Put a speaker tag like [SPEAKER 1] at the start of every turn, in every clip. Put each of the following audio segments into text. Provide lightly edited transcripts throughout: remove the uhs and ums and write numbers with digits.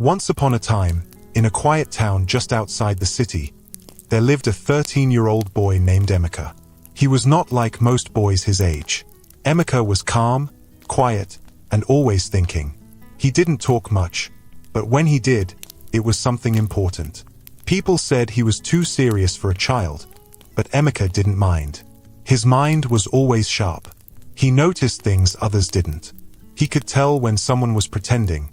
[SPEAKER 1] Once upon a time, in a quiet town just outside the city, there lived a 13-year-old boy named Emeka. He was not like most boys his age. Emeka was calm, quiet, and always thinking. He didn't talk much, but when he did, it was something important. People said he was too serious for a child, but Emeka didn't mind. His mind was always sharp. He noticed things others didn't. He could tell when someone was pretending,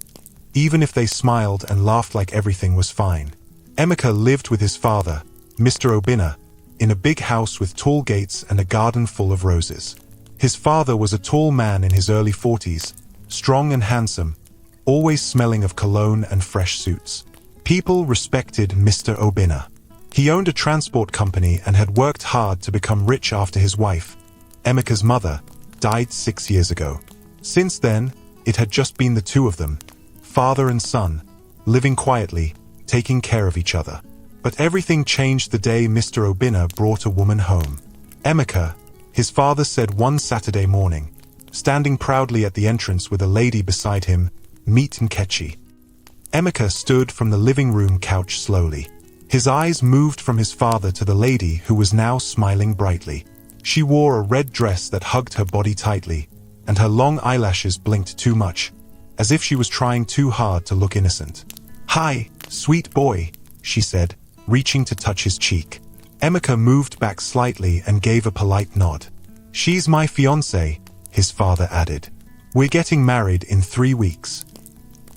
[SPEAKER 1] even if they smiled and laughed like everything was fine. Emeka lived with his father, Mr. Obinna, in a big house with tall gates and a garden full of roses. His father was a tall man in his early 40s, strong and handsome, always smelling of cologne and fresh suits. People respected Mr. Obinna. He owned a transport company and had worked hard to become rich after his wife, Emeka's mother, died 6 years ago. Since then, it had just been the two of them, father and son, living quietly, taking care of each other. But everything changed the day Mr. Obinna brought a woman home. Emeka, his father said one Saturday morning, standing proudly at the entrance with a lady beside him, "Meet Nkechi." Emeka stood from the living room couch slowly. His eyes moved from his father to the lady who was now smiling brightly. She wore a red dress that hugged her body tightly, and her long eyelashes blinked too much, as if she was trying too hard to look innocent. "Hi, sweet boy," she said, reaching to touch his cheek. Emeka moved back slightly and gave a polite nod. "She's my fiancée," his father added. "We're getting married in 3 weeks."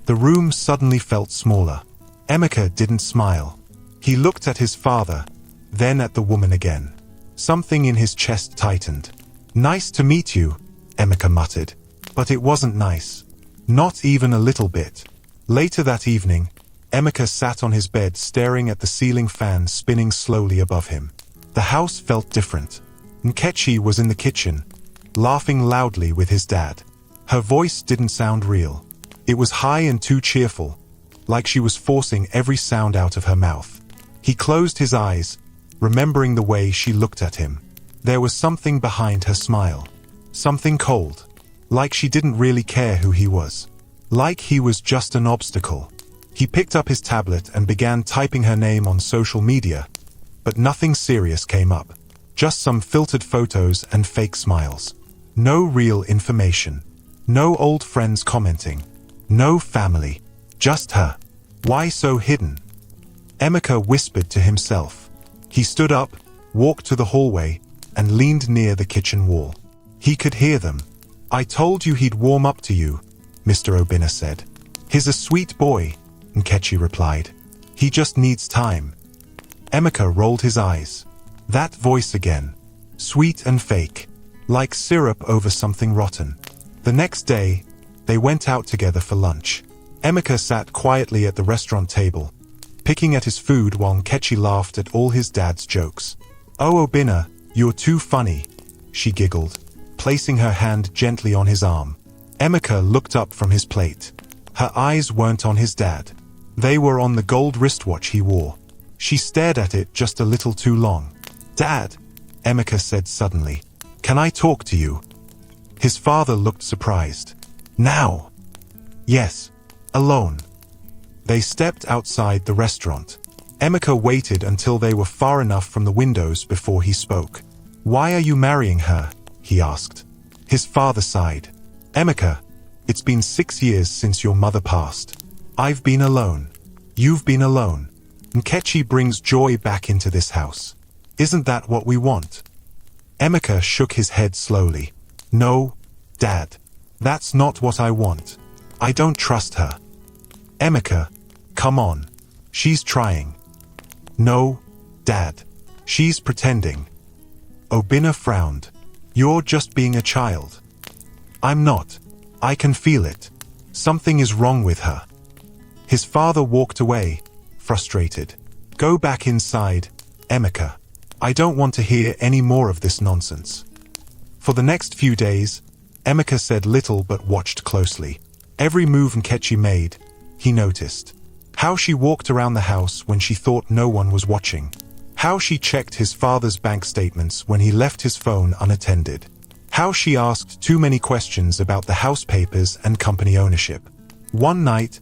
[SPEAKER 1] The room suddenly felt smaller. Emeka didn't smile. He looked at his father, then at the woman again. Something in his chest tightened. "Nice to meet you," Emeka muttered. But it wasn't nice. Not even a little bit. Later that evening, Emeka sat on his bed staring at the ceiling fan spinning slowly above him. The house felt different. Nkechi was in the kitchen, laughing loudly with his dad. Her voice didn't sound real. It was high and too cheerful, like she was forcing every sound out of her mouth. He closed his eyes, remembering the way she looked at him. There was something behind her smile. Something cold. Like she didn't really care who he was. Like he was just an obstacle. He picked up his tablet and began typing her name on social media, but nothing serious came up. Just some filtered photos and fake smiles. No real information. No old friends commenting. No family. Just her. Why so hidden? Emeka whispered to himself. He stood up, walked to the hallway, and leaned near the kitchen wall. He could hear them. "I told you he'd warm up to you," Mr. Obinna said. "He's a sweet boy," Nkechi replied. "He just needs time." Emeka rolled his eyes. That voice again. Sweet and fake. Like syrup over something rotten. The next day, they went out together for lunch. Emeka sat quietly at the restaurant table, picking at his food while Nkechi laughed at all his dad's jokes. "Oh Obinna, you're too funny," she giggled, placing her hand gently on his arm. Emeka looked up from his plate. Her eyes weren't on his dad. They were on the gold wristwatch he wore. She stared at it just a little too long. "Dad," Emeka said suddenly, "can I talk to you?" His father looked surprised. "Now?" "Yes, alone." They stepped outside the restaurant. Emeka waited until they were far enough from the windows before he spoke. "Why are you marrying her?" he asked. His father sighed. "Emeka, it's been 6 years since your mother passed. I've been alone. You've been alone. Nkechi brings joy back into this house. Isn't that what we want?" Emeka shook his head slowly. "No, Dad. That's not what I want. I don't trust her." "Emeka, come on. She's trying." "No, Dad. She's pretending." Obinna frowned. "You're just being a child." "I'm not. I can feel it. Something is wrong with her." His father walked away, frustrated. "Go back inside, Emeka. I don't want to hear any more of this nonsense." For the next few days, Emeka said little but watched closely. Every move Nkechi made, he noticed. How she walked around the house when she thought no one was watching. How she checked his father's bank statements when he left his phone unattended. How she asked too many questions about the house papers and company ownership. One night,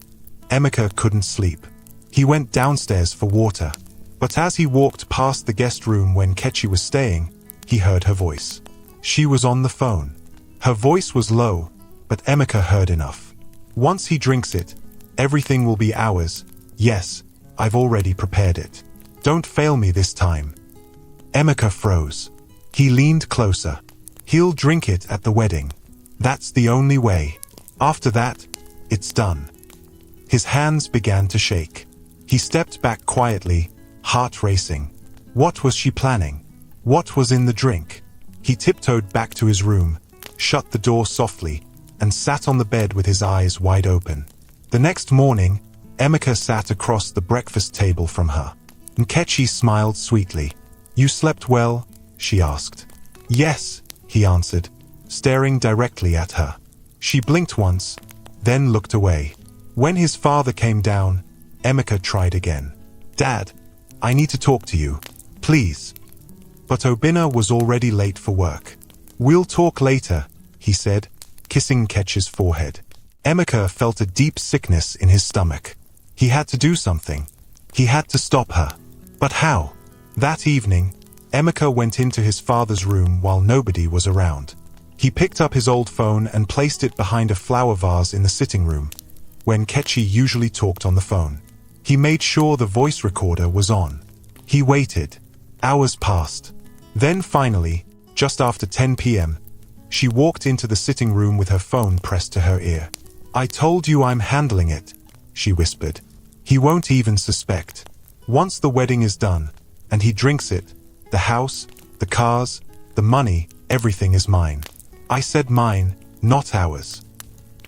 [SPEAKER 1] Emeka couldn't sleep. He went downstairs for water. But as he walked past the guest room when Kechi was staying, he heard her voice. She was on the phone. Her voice was low, but Emeka heard enough. Once he drinks it, everything will be ours. Yes, I've already prepared it. Don't fail me this time. Emeka froze. He leaned closer. He'll drink it at the wedding. That's the only way. After that, it's done. His hands began to shake. He stepped back quietly, heart racing. What was she planning? What was in the drink? He tiptoed back to his room, shut the door softly, and sat on the bed with his eyes wide open. The next morning, Emeka sat across the breakfast table from her. Nkechi smiled sweetly. "You slept well?" she asked. "Yes," he answered, staring directly at her. She blinked once, then looked away. When his father came down, Emeka tried again. "Dad, I need to talk to you, please." But Obinna was already late for work. "We'll talk later," he said, kissing Nkechi's forehead. Emeka felt a deep sickness in his stomach. He had to do something. He had to stop her. But how? That evening, Emeka went into his father's room while nobody was around. He picked up his old phone and placed it behind a flower vase in the sitting room, when Nkechi usually talked on the phone. He made sure the voice recorder was on. He waited. Hours passed. Then finally, just after 10 p.m., she walked into the sitting room with her phone pressed to her ear. "I told you I'm handling it," she whispered. "He won't even suspect. Once the wedding is done, and he drinks it, the house, the cars, the money, everything is mine. I said mine, not ours."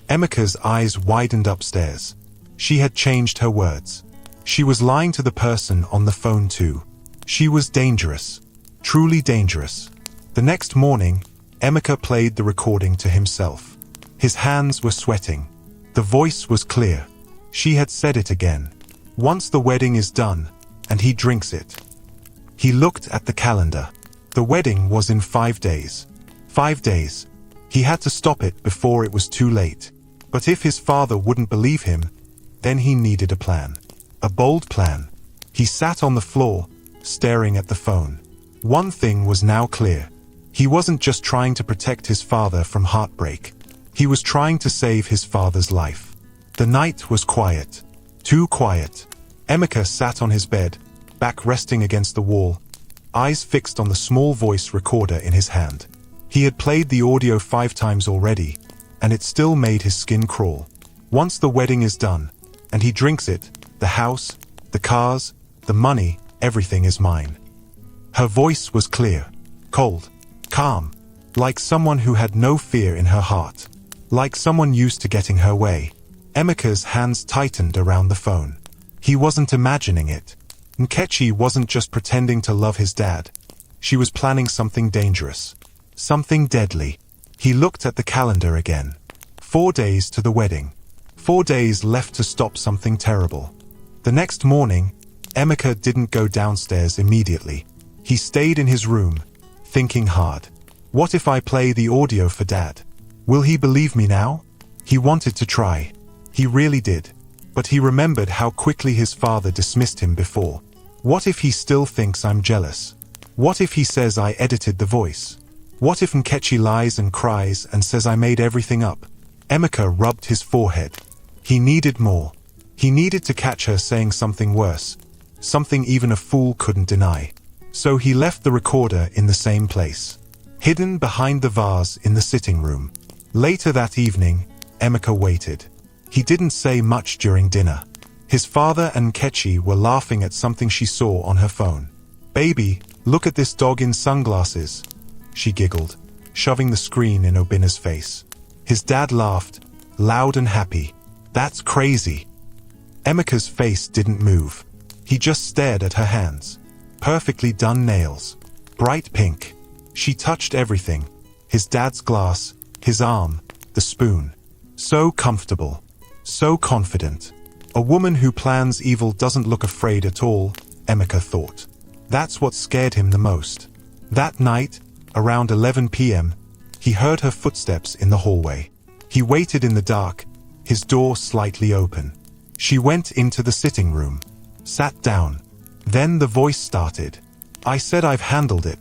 [SPEAKER 1] Emeka's eyes widened upstairs. She had changed her words. She was lying to the person on the phone too. She was dangerous. Truly dangerous. The next morning, Emeka played the recording to himself. His hands were sweating. The voice was clear. She had said it again. Once the wedding is done, and he drinks it. He looked at the calendar. The wedding was in 5 days. 5 days. He had to stop it before it was too late. But if his father wouldn't believe him, then he needed a plan. A bold plan. He sat on the floor, staring at the phone. One thing was now clear. He wasn't just trying to protect his father from heartbreak. He was trying to save his father's life. The night was quiet. Too quiet. Emeka sat on his bed, back resting against the wall, eyes fixed on the small voice recorder in his hand. He had played the audio 5 times already, and it still made his skin crawl. Once the wedding is done, and he drinks it, the house, the cars, the money, everything is mine. Her voice was clear, cold, calm, like someone who had no fear in her heart, like someone used to getting her way. Emeka's hands tightened around the phone. He wasn't imagining it. Nkechi wasn't just pretending to love his dad. She was planning something dangerous. Something deadly. He looked at the calendar again. 4 days to the wedding. 4 days left to stop something terrible. The next morning, Emeka didn't go downstairs immediately. He stayed in his room, thinking hard. What if I play the audio for Dad? Will he believe me now? He wanted to try. He really did. But he remembered how quickly his father dismissed him before. What if he still thinks I'm jealous? What if he says I edited the voice? What if Nkechi lies and cries and says I made everything up? Emeka rubbed his forehead. He needed more. He needed to catch her saying something worse. Something even a fool couldn't deny. So he left the recorder in the same place, hidden behind the vase in the sitting room. Later that evening, Emeka waited. He didn't say much during dinner. His father and Nkechi were laughing at something she saw on her phone. "Baby, look at this dog in sunglasses," she giggled, shoving the screen in Obinna's face. His dad laughed, loud and happy. "That's crazy." Emeka's face didn't move. He just stared at her hands. Perfectly done nails. Bright pink. She touched everything. His dad's glass, his arm, the spoon. So comfortable. So confident. A woman who plans evil doesn't look afraid at all, Emeka thought. That's what scared him the most. That night, around 11 p.m., he heard her footsteps in the hallway. He waited in the dark, his door slightly open. She went into the sitting room, sat down. Then the voice started. I said I've handled it,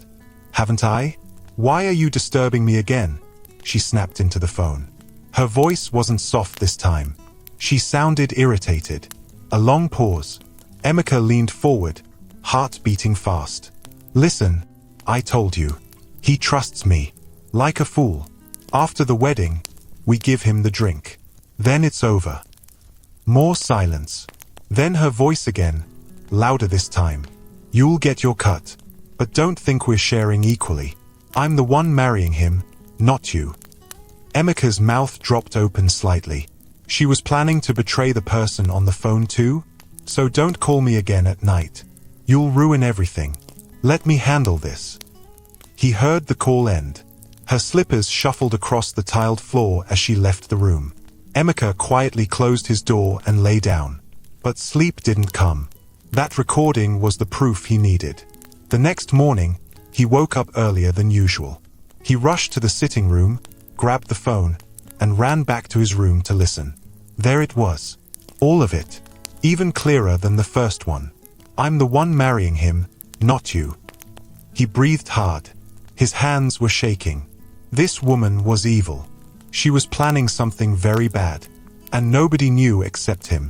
[SPEAKER 1] haven't I? Why are you disturbing me again? She snapped into the phone. Her voice wasn't soft this time. She sounded irritated. A long pause. Emeka leaned forward, heart beating fast. Listen, I told you. He trusts me. Like a fool. After the wedding, we give him the drink. Then it's over. More silence. Then her voice again, louder this time. You'll get your cut. But don't think we're sharing equally. I'm the one marrying him, not you. Emeka's mouth dropped open slightly. She was planning to betray the person on the phone too? So don't call me again at night. You'll ruin everything. Let me handle this. He heard the call end. Her slippers shuffled across the tiled floor as she left the room. Emeka quietly closed his door and lay down. But sleep didn't come. That recording was the proof he needed. The next morning, he woke up earlier than usual. He rushed to the sitting room, grabbed the phone, and ran back to his room to listen. There it was. All of it. Even clearer than the first one. I'm the one marrying him, not you. He breathed hard. His hands were shaking. This woman was evil. She was planning something very bad. And nobody knew except him.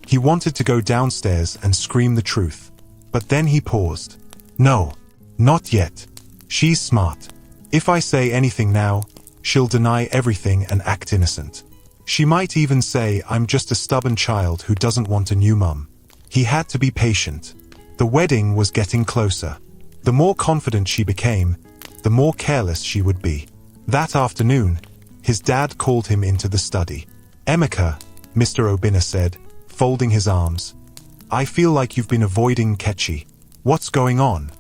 [SPEAKER 1] He wanted to go downstairs and scream the truth. But then he paused. No, not yet. She's smart. If I say anything now, she'll deny everything and act innocent. She might even say I'm just a stubborn child who doesn't want a new mum. He had to be patient. The wedding was getting closer. The more confident she became, the more careless she would be. That afternoon, his dad called him into the study. Emeka, Mr. Obinna said, folding his arms. I feel like you've been avoiding Kechi. What's going on?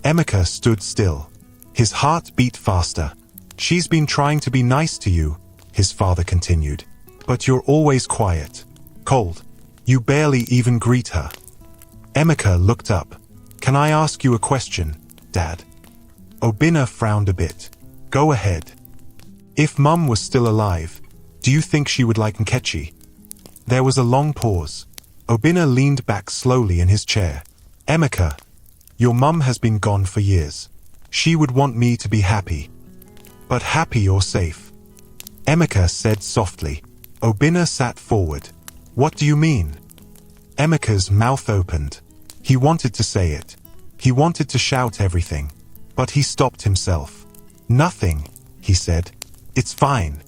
[SPEAKER 1] Emeka stood still. His heart beat faster. She's been trying to be nice to you, his father continued. But you're always quiet. Cold. You barely even greet her. Emeka looked up. Can I ask you a question, Dad? Obinna frowned a bit. Go ahead. If Mum was still alive, do you think she would like Nkechi? There was a long pause. Obinna leaned back slowly in his chair. Emeka, your mum has been gone for years. She would want me to be happy. But happy or safe? Emeka said softly. Obinna sat forward. What do you mean? Emeka's mouth opened. He wanted to say it. He wanted to shout everything. But he stopped himself. Nothing, he said. It's fine.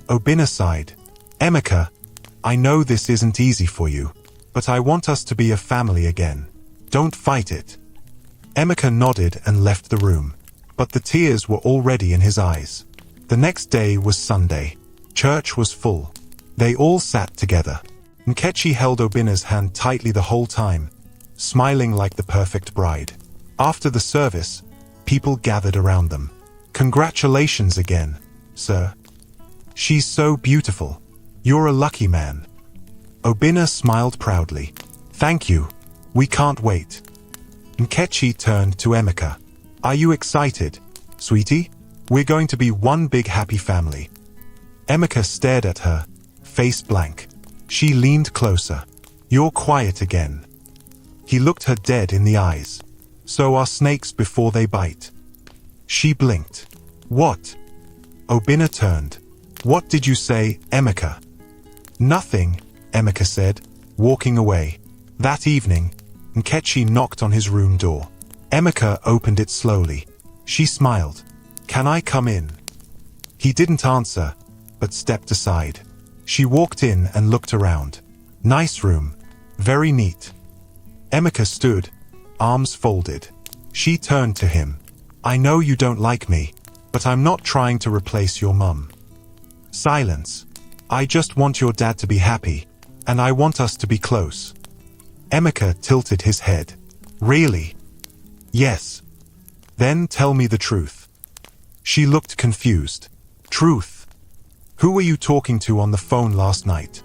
[SPEAKER 1] Obinna sighed. Emeka, I know this isn't easy for you, but I want us to be a family again. Don't fight it. Emeka nodded and left the room, but the tears were already in his eyes. The next day was Sunday. Church was full. They all sat together. Nkechi held Obinna's hand tightly the whole time, smiling like the perfect bride. After the service, people gathered around them. Congratulations again, sir. She's so beautiful. You're a lucky man. Obinna smiled proudly. Thank you. We can't wait. Nkechi turned to Emeka. Are you excited, sweetie? We're going to be one big happy family. Emeka stared at her, face blank. She leaned closer. You're quiet again. He looked her dead in the eyes. So are snakes before they bite. She blinked. What? Obinna turned. What did you say, Emeka? Nothing, Emeka said, walking away. That evening, Nkechi knocked on his room door. Emeka opened it slowly. She smiled. Can I come in? He didn't answer, but stepped aside. She walked in and looked around. Nice room. Very neat. Emeka stood, arms folded. She turned to him. I know you don't like me, but I'm not trying to replace your mum. Silence. I just want your dad to be happy, and I want us to be close. Emeka tilted his head. Really? Yes. Then tell me the truth. She looked confused. Truth? Who were you talking to on the phone last night?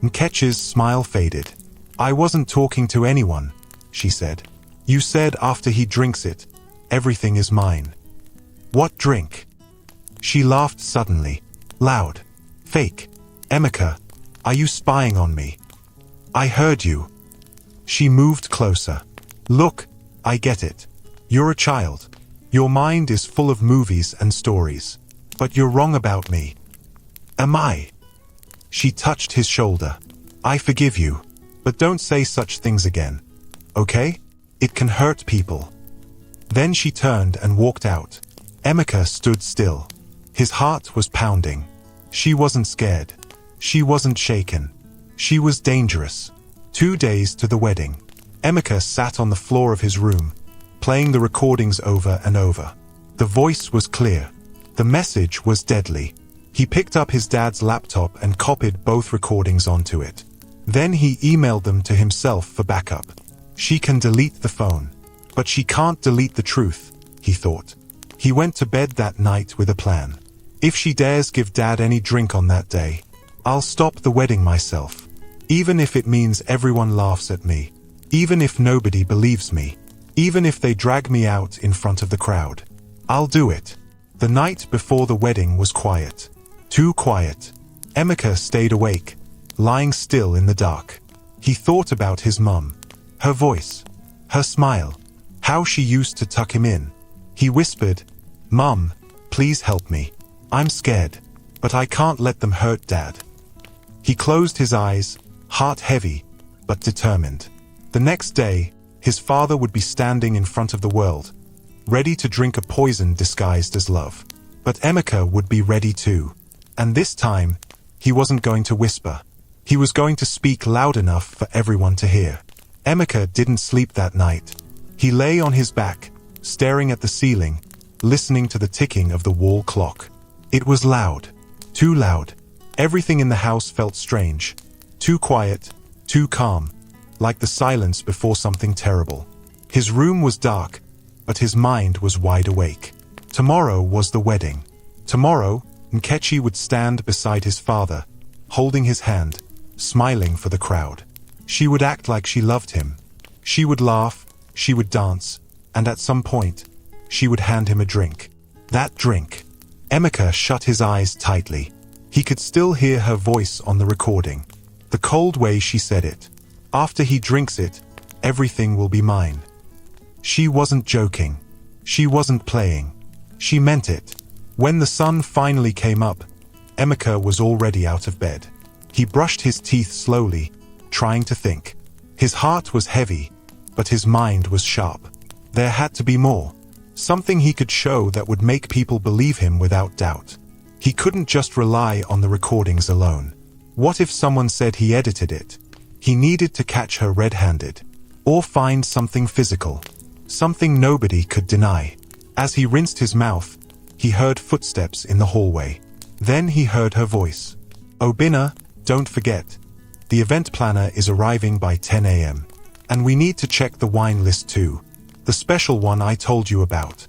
[SPEAKER 1] Nkechi's smile faded. I wasn't talking to anyone, she said. You said after he drinks it, everything is mine. What drink? She laughed suddenly. Loud. Fake. Emeka, are you spying on me? I heard you. She moved closer. Look, I get it. You're a child. Your mind is full of movies and stories. But you're wrong about me. Am I? She touched his shoulder. I forgive you. But don't say such things again. Okay? It can hurt people. Then she turned and walked out. Emeka stood still. His heart was pounding. She wasn't scared. She wasn't shaken. She was dangerous. 2 days to the wedding. Emeka sat on the floor of his room, playing the recordings over and over. The voice was clear. The message was deadly. He picked up his dad's laptop and copied both recordings onto it. Then he emailed them to himself for backup. She can delete the phone. But she can't delete the truth, he thought. He went to bed that night with a plan. If she dares give Dad any drink on that day, I'll stop the wedding myself. Even if it means everyone laughs at me. Even if nobody believes me. Even if they drag me out in front of the crowd. I'll do it. The night before the wedding was quiet. Too quiet. Emeka stayed awake, lying still in the dark. He thought about his mum. Her voice. Her smile. How she used to tuck him in. He whispered, "Mum, please help me. I'm scared, but I can't let them hurt Dad." He closed his eyes, heart heavy, but determined. The next day, his father would be standing in front of the world, ready to drink a poison disguised as love. But Emeka would be ready too. And this time, he wasn't going to whisper. He was going to speak loud enough for everyone to hear. Emeka didn't sleep that night. He lay on his back, staring at the ceiling, listening to the ticking of the wall clock. It was loud. Too loud. Everything in the house felt strange. Too quiet, too calm, like the silence before something terrible. His room was dark, but his mind was wide awake. Tomorrow was the wedding. Tomorrow, Nkechi would stand beside his father, holding his hand, smiling for the crowd. She would act like she loved him. She would laugh, she would dance, and at some point, she would hand him a drink. That drink. Emeka shut his eyes tightly. He could still hear her voice on the recording. The cold way she said it. After he drinks it, everything will be mine. She wasn't joking. She wasn't playing. She meant it. When the sun finally came up, Emeka was already out of bed. He brushed his teeth slowly, trying to think. His heart was heavy, but his mind was sharp. There had to be more. Something he could show that would make people believe him without doubt. He couldn't just rely on the recordings alone. What if someone said he edited it? He needed to catch her red-handed. Or find something physical. Something nobody could deny. As he rinsed his mouth, he heard footsteps in the hallway. Then he heard her voice. "Obinna, don't forget. The event planner is arriving by 10 a.m. And we need to check the wine list too. The special one I told you about."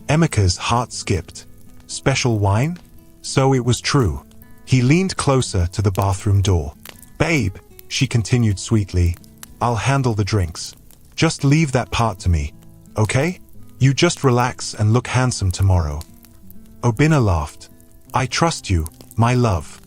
[SPEAKER 1] Emeka's heart skipped. Special wine? So it was true. He leaned closer to the bathroom door. "Babe," she continued sweetly, "I'll handle the drinks. Just leave that part to me, okay? You just relax and look handsome tomorrow." Obinna laughed. "I trust you, my love."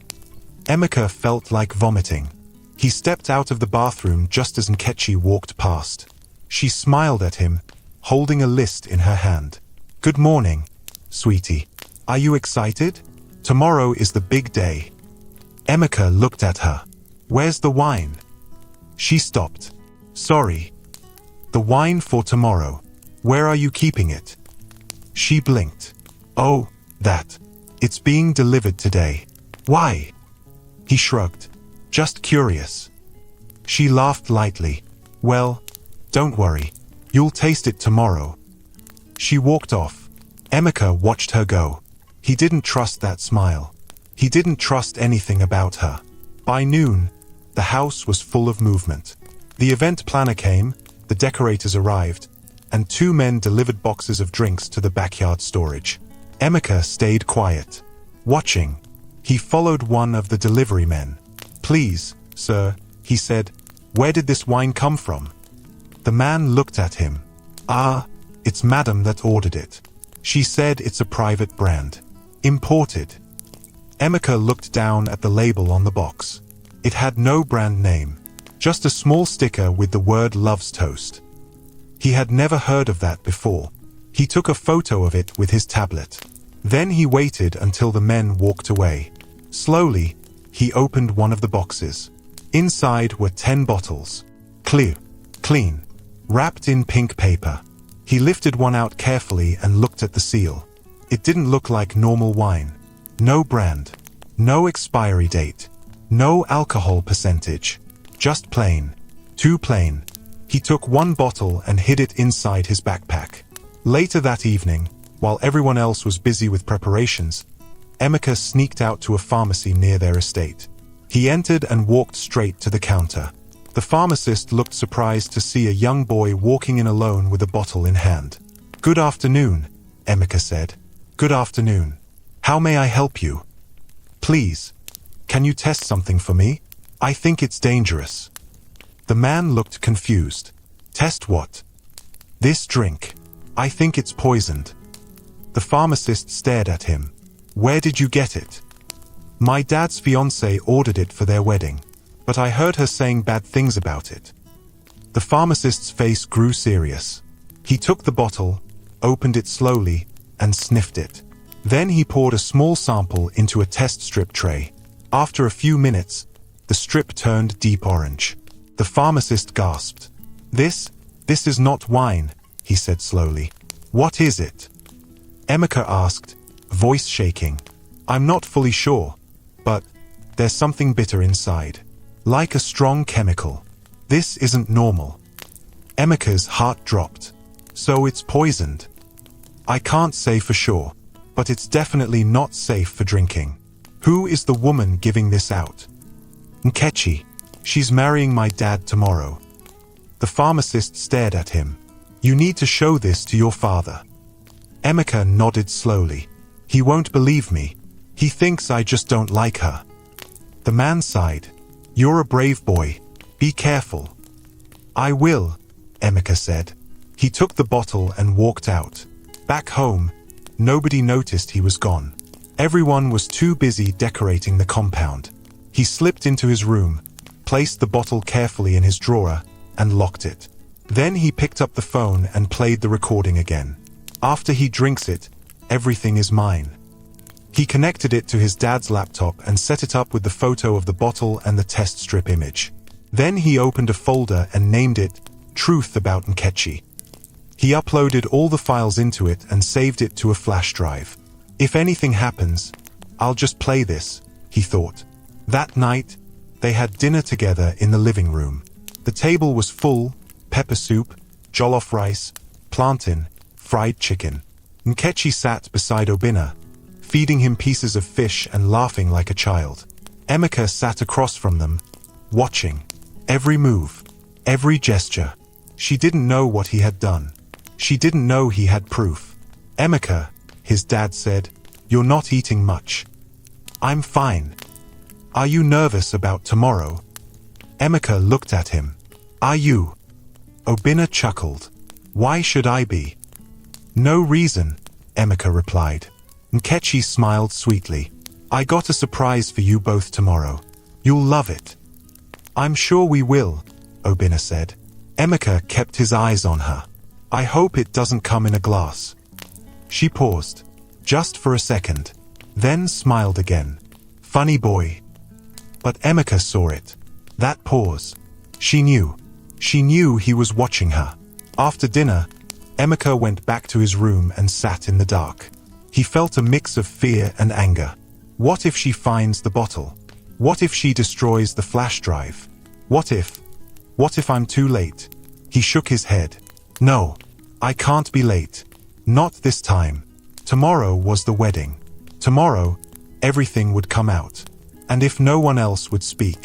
[SPEAKER 1] Emeka felt like vomiting. He stepped out of the bathroom just as Nkechi walked past. She smiled at him, holding a list in her hand. "Good morning, sweetie. Are you excited? Tomorrow is the big day." Emeka looked at her. "Where's the wine?" She stopped. "Sorry. The wine for tomorrow. Where are you keeping it?" She blinked. "Oh, that. It's being delivered today." "Why?" He shrugged. "Just curious." She laughed lightly. "Well, don't worry. You'll taste it tomorrow." She walked off. Emeka watched her go. He didn't trust that smile. He didn't trust anything about her. By noon, the house was full of movement. The event planner came, the decorators arrived, and 2 men delivered boxes of drinks to the backyard storage. Emeka stayed quiet, watching. He followed one of the delivery men. "Please, sir," he said, "where did this wine come from?" The man looked at him. "Ah, it's Madam that ordered it. She said it's a private brand. Imported." Emeka looked down at the label on the box. It had no brand name, Just a small sticker with the word "Loves Toast." He had never heard of that before. He took a photo of it with his tablet. Then he waited until the men walked away. Slowly, he opened one of the boxes. Inside were 10 bottles. Clean, wrapped in pink paper. He lifted one out carefully and looked at the seal. It didn't look like normal wine. No brand. No expiry date. No alcohol percentage. Just plain. Too plain. He took one bottle and hid it inside his backpack. Later that evening, while everyone else was busy with preparations, Emeka sneaked out to a pharmacy near their estate. He entered and walked straight to the counter. The pharmacist looked surprised to see a young boy walking in alone with a bottle in hand. "Good afternoon," Emeka said. "Good afternoon. How may I help you?" "Please, can you test something for me? I think it's dangerous." The man looked confused. "Test what?" "This drink. I think it's poisoned." The pharmacist stared at him. "Where did you get it?" "My dad's fiancée ordered it for their wedding, but I heard her saying bad things about it." The pharmacist's face grew serious. He took the bottle, opened it slowly, and sniffed it. Then he poured a small sample into a test strip tray. After a few minutes, the strip turned deep orange. The pharmacist gasped. This is not wine," he said slowly. "What is it?" Emeka asked, voice shaking. "I'm not fully sure, but there's something bitter inside. Like a strong chemical. This isn't normal." Emeka's heart dropped. "So it's poisoned?" "I can't say for sure, but it's definitely not safe for drinking." "Who is the woman giving this out?" "Nkechi. She's marrying my dad tomorrow." The pharmacist stared at him. "You need to show this to your father." Emeka nodded slowly. "He won't believe me. He thinks I just don't like her." The man sighed. "You're a brave boy. Be careful." "I will," Emeka said. He took the bottle and walked out. Back home, nobody noticed he was gone. Everyone was too busy decorating the compound. He slipped into his room, placed the bottle carefully in his drawer, and locked it. Then he picked up the phone and played the recording again. After he drinks it, everything is mine. He connected it to his dad's laptop and set it up with the photo of the bottle and the test strip image. Then he opened a folder and named it Truth About Nkechi. He uploaded all the files into it and saved it to a flash drive. "If anything happens, I'll just play this," he thought. That night, they had dinner together in the living room. The table was full: pepper soup, jollof rice, plantain, fried chicken. Nkechi sat beside Obinna, feeding him pieces of fish and laughing like a child. Emeka sat across from them, watching. Every move, every gesture. She didn't know what he had done. She didn't know he had proof. "Emeka," his dad said, "you're not eating much." "I'm fine." "Are you nervous about tomorrow?" Emeka looked at him. "Are you?" Obinna chuckled. "Why should I be?" "No reason," Emeka replied. Nkechi smiled sweetly. "I got a surprise for you both tomorrow. You'll love it." "I'm sure we will," Obinna said. Emeka kept his eyes on her. "I hope it doesn't come in a glass." She paused, just for a second, then smiled again. "Funny boy." But Emeka saw it. That pause. She knew. She knew he was watching her. After dinner, Emeka went back to his room and sat in the dark. He felt a mix of fear and anger. What if she finds the bottle? What if she destroys the flash drive? What if I'm too late? He shook his head. "No, I can't be late. Not this time." Tomorrow was the wedding. Tomorrow, everything would come out. And if no one else would speak,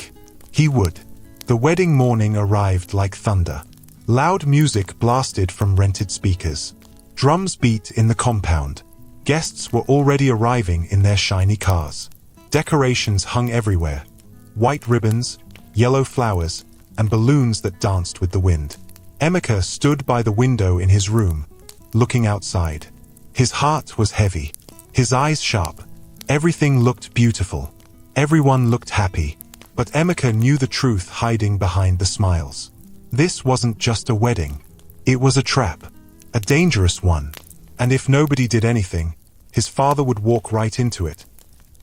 [SPEAKER 1] he would. The wedding morning arrived like thunder. Loud music blasted from rented speakers. Drums beat in the compound. Guests were already arriving in their shiny cars. Decorations hung everywhere. White ribbons, yellow flowers, and balloons that danced with the wind. Emeka stood by the window in his room, looking outside. His heart was heavy, his eyes sharp. Everything looked beautiful. Everyone looked happy. But Emeka knew the truth hiding behind the smiles. This wasn't just a wedding. It was a trap. A dangerous one. And if nobody did anything, his father would walk right into it.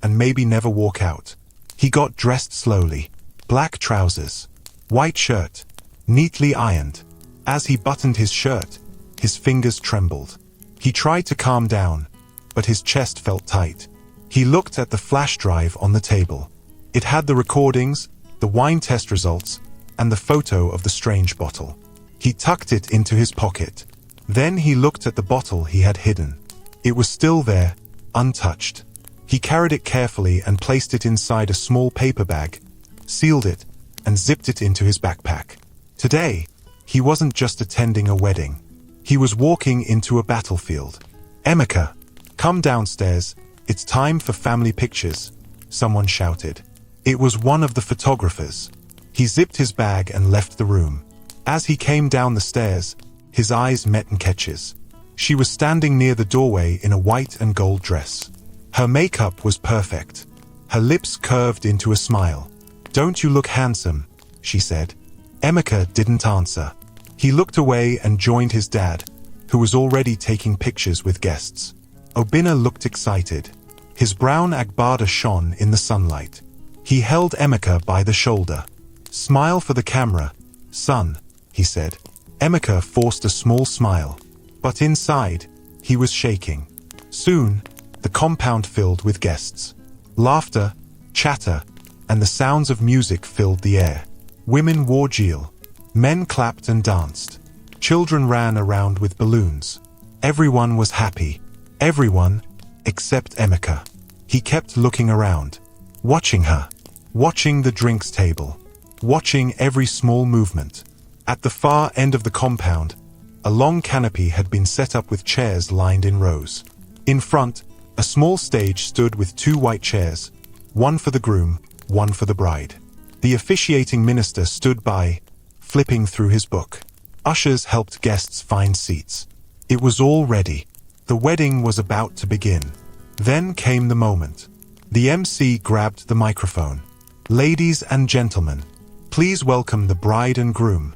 [SPEAKER 1] And maybe never walk out. He got dressed slowly. Black trousers. White shirt. Neatly ironed. As he buttoned his shirt, his fingers trembled. He tried to calm down, but his chest felt tight. He looked at the flash drive on the table. It had the recordings, the wine test results, and the photo of the strange bottle. He tucked it into his pocket. Then he looked at the bottle he had hidden. It was still there, untouched. He carried it carefully and placed it inside a small paper bag, sealed it, and zipped it into his backpack. Today, he wasn't just attending a wedding. He was walking into a battlefield. "Emeka, come downstairs. It's time for family pictures," someone shouted. It was one of the photographers. He zipped his bag and left the room. As he came down the stairs, his eyes met Nkechi's. She was standing near the doorway in a white and gold dress. Her makeup was perfect. Her lips curved into a smile. "Don't you look handsome?" she said. Emeka didn't answer. He looked away and joined his dad, who was already taking pictures with guests. Obinna looked excited. His brown agbada shone in the sunlight. He held Emeka by the shoulder. "Smile for the camera, son," he said. Emeka forced a small smile. But inside, he was shaking. Soon, the compound filled with guests. Laughter, chatter, and the sounds of music filled the air. Women wore jeel. Men clapped and danced. Children ran around with balloons. Everyone was happy. Everyone, except Emeka. He kept looking around, watching her, watching the drinks table, watching every small movement. At the far end of the compound, a long canopy had been set up with chairs lined in rows. In front, a small stage stood with 2 white chairs, one for the groom, one for the bride. The officiating minister stood by, flipping through his book. Ushers helped guests find seats. It was all ready. The wedding was about to begin. Then came the moment. The MC grabbed the microphone. "Ladies and gentlemen, please welcome the bride and groom."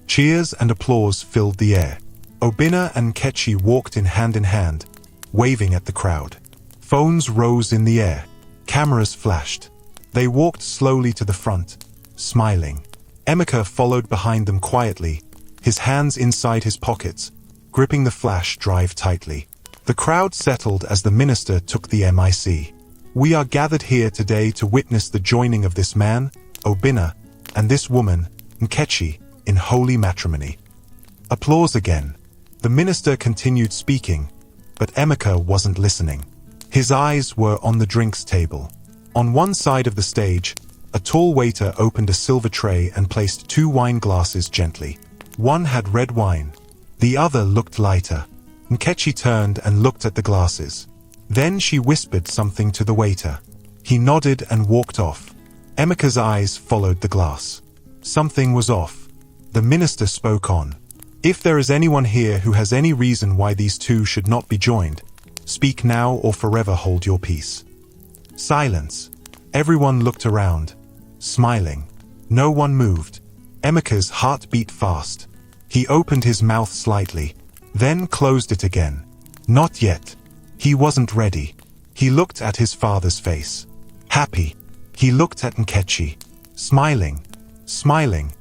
[SPEAKER 1] Cheers and applause filled the air. Obinna and Nkechi walked in hand, waving at the crowd. Phones rose in the air. Cameras flashed. They walked slowly to the front, smiling. Emeka followed behind them quietly, his hands inside his pockets, gripping the flash drive tightly. The crowd settled as the minister took the mic. "We are gathered here today to witness the joining of this man, Obinna, and this woman, Nkechi, in holy matrimony." Applause again. The minister continued speaking, but Emeka wasn't listening. His eyes were on the drinks table. On one side of the stage, a tall waiter opened a silver tray and placed 2 wine glasses gently. One had red wine. The other looked lighter. Nkechi turned and looked at the glasses. Then she whispered something to the waiter. He nodded and walked off. Emeka's eyes followed the glass. Something was off. The minister spoke on. "If there is anyone here who has any reason why these 2 should not be joined, speak now or forever hold your peace." Silence. Everyone looked around, smiling. No one moved. Emeka's heart beat fast. He opened his mouth slightly, then closed it again. Not yet. He wasn't ready. He looked at his father's face. Happy. He looked at Nkechi. Smiling.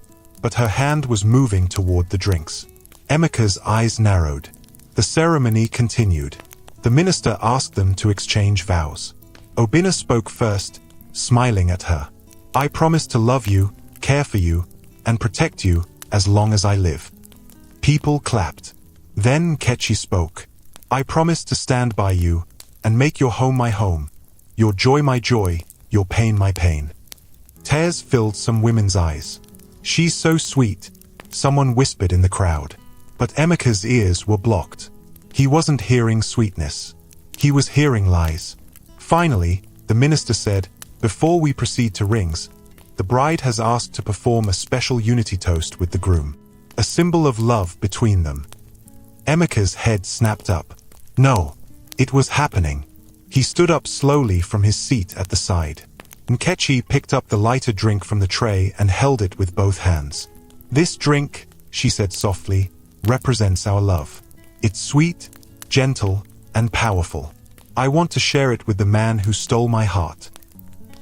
[SPEAKER 1] But her hand was moving toward the drinks. Emeka's eyes narrowed. The ceremony continued. The minister asked them to exchange vows. Obinna spoke first, smiling at her. "I promise to love you, care for you, and protect you as long as I live." People clapped. Then Nkechi spoke. "I promise to stand by you and make your home my home, your joy my joy, your pain my pain." Tears filled some women's eyes. "She's so sweet," someone whispered in the crowd. But Emeka's ears were blocked. He wasn't hearing sweetness. He was hearing lies. Finally, the minister said, "Before we proceed to rings, the bride has asked to perform a special unity toast with the groom, a symbol of love between them." Emeka's head snapped up. No, it was happening. He stood up slowly from his seat at the side. Nkechi picked up the lighter drink from the tray and held it with both hands. "This drink," she said softly, "represents our love. It's sweet, gentle, and powerful. I want to share it with the man who stole my heart."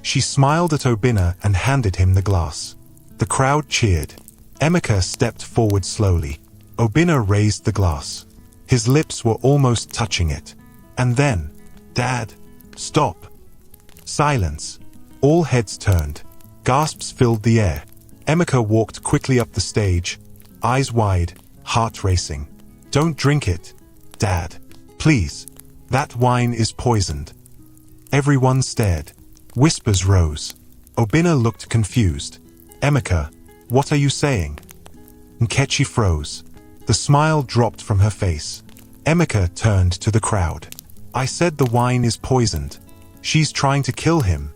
[SPEAKER 1] She smiled at Obinna and handed him the glass. The crowd cheered. Emeka stepped forward slowly. Obinna raised the glass. His lips were almost touching it. And then, "Dad, stop." Silence. All heads turned. Gasps filled the air. Emeka walked quickly up the stage, eyes wide, heart racing. "Don't drink it, Dad. Please. That wine is poisoned." Everyone stared. Whispers rose. Obinna looked confused. "Emeka, what are you saying?" Nkechi froze. The smile dropped from her face. Emeka turned to the crowd. "I said the wine is poisoned. She's trying to kill him."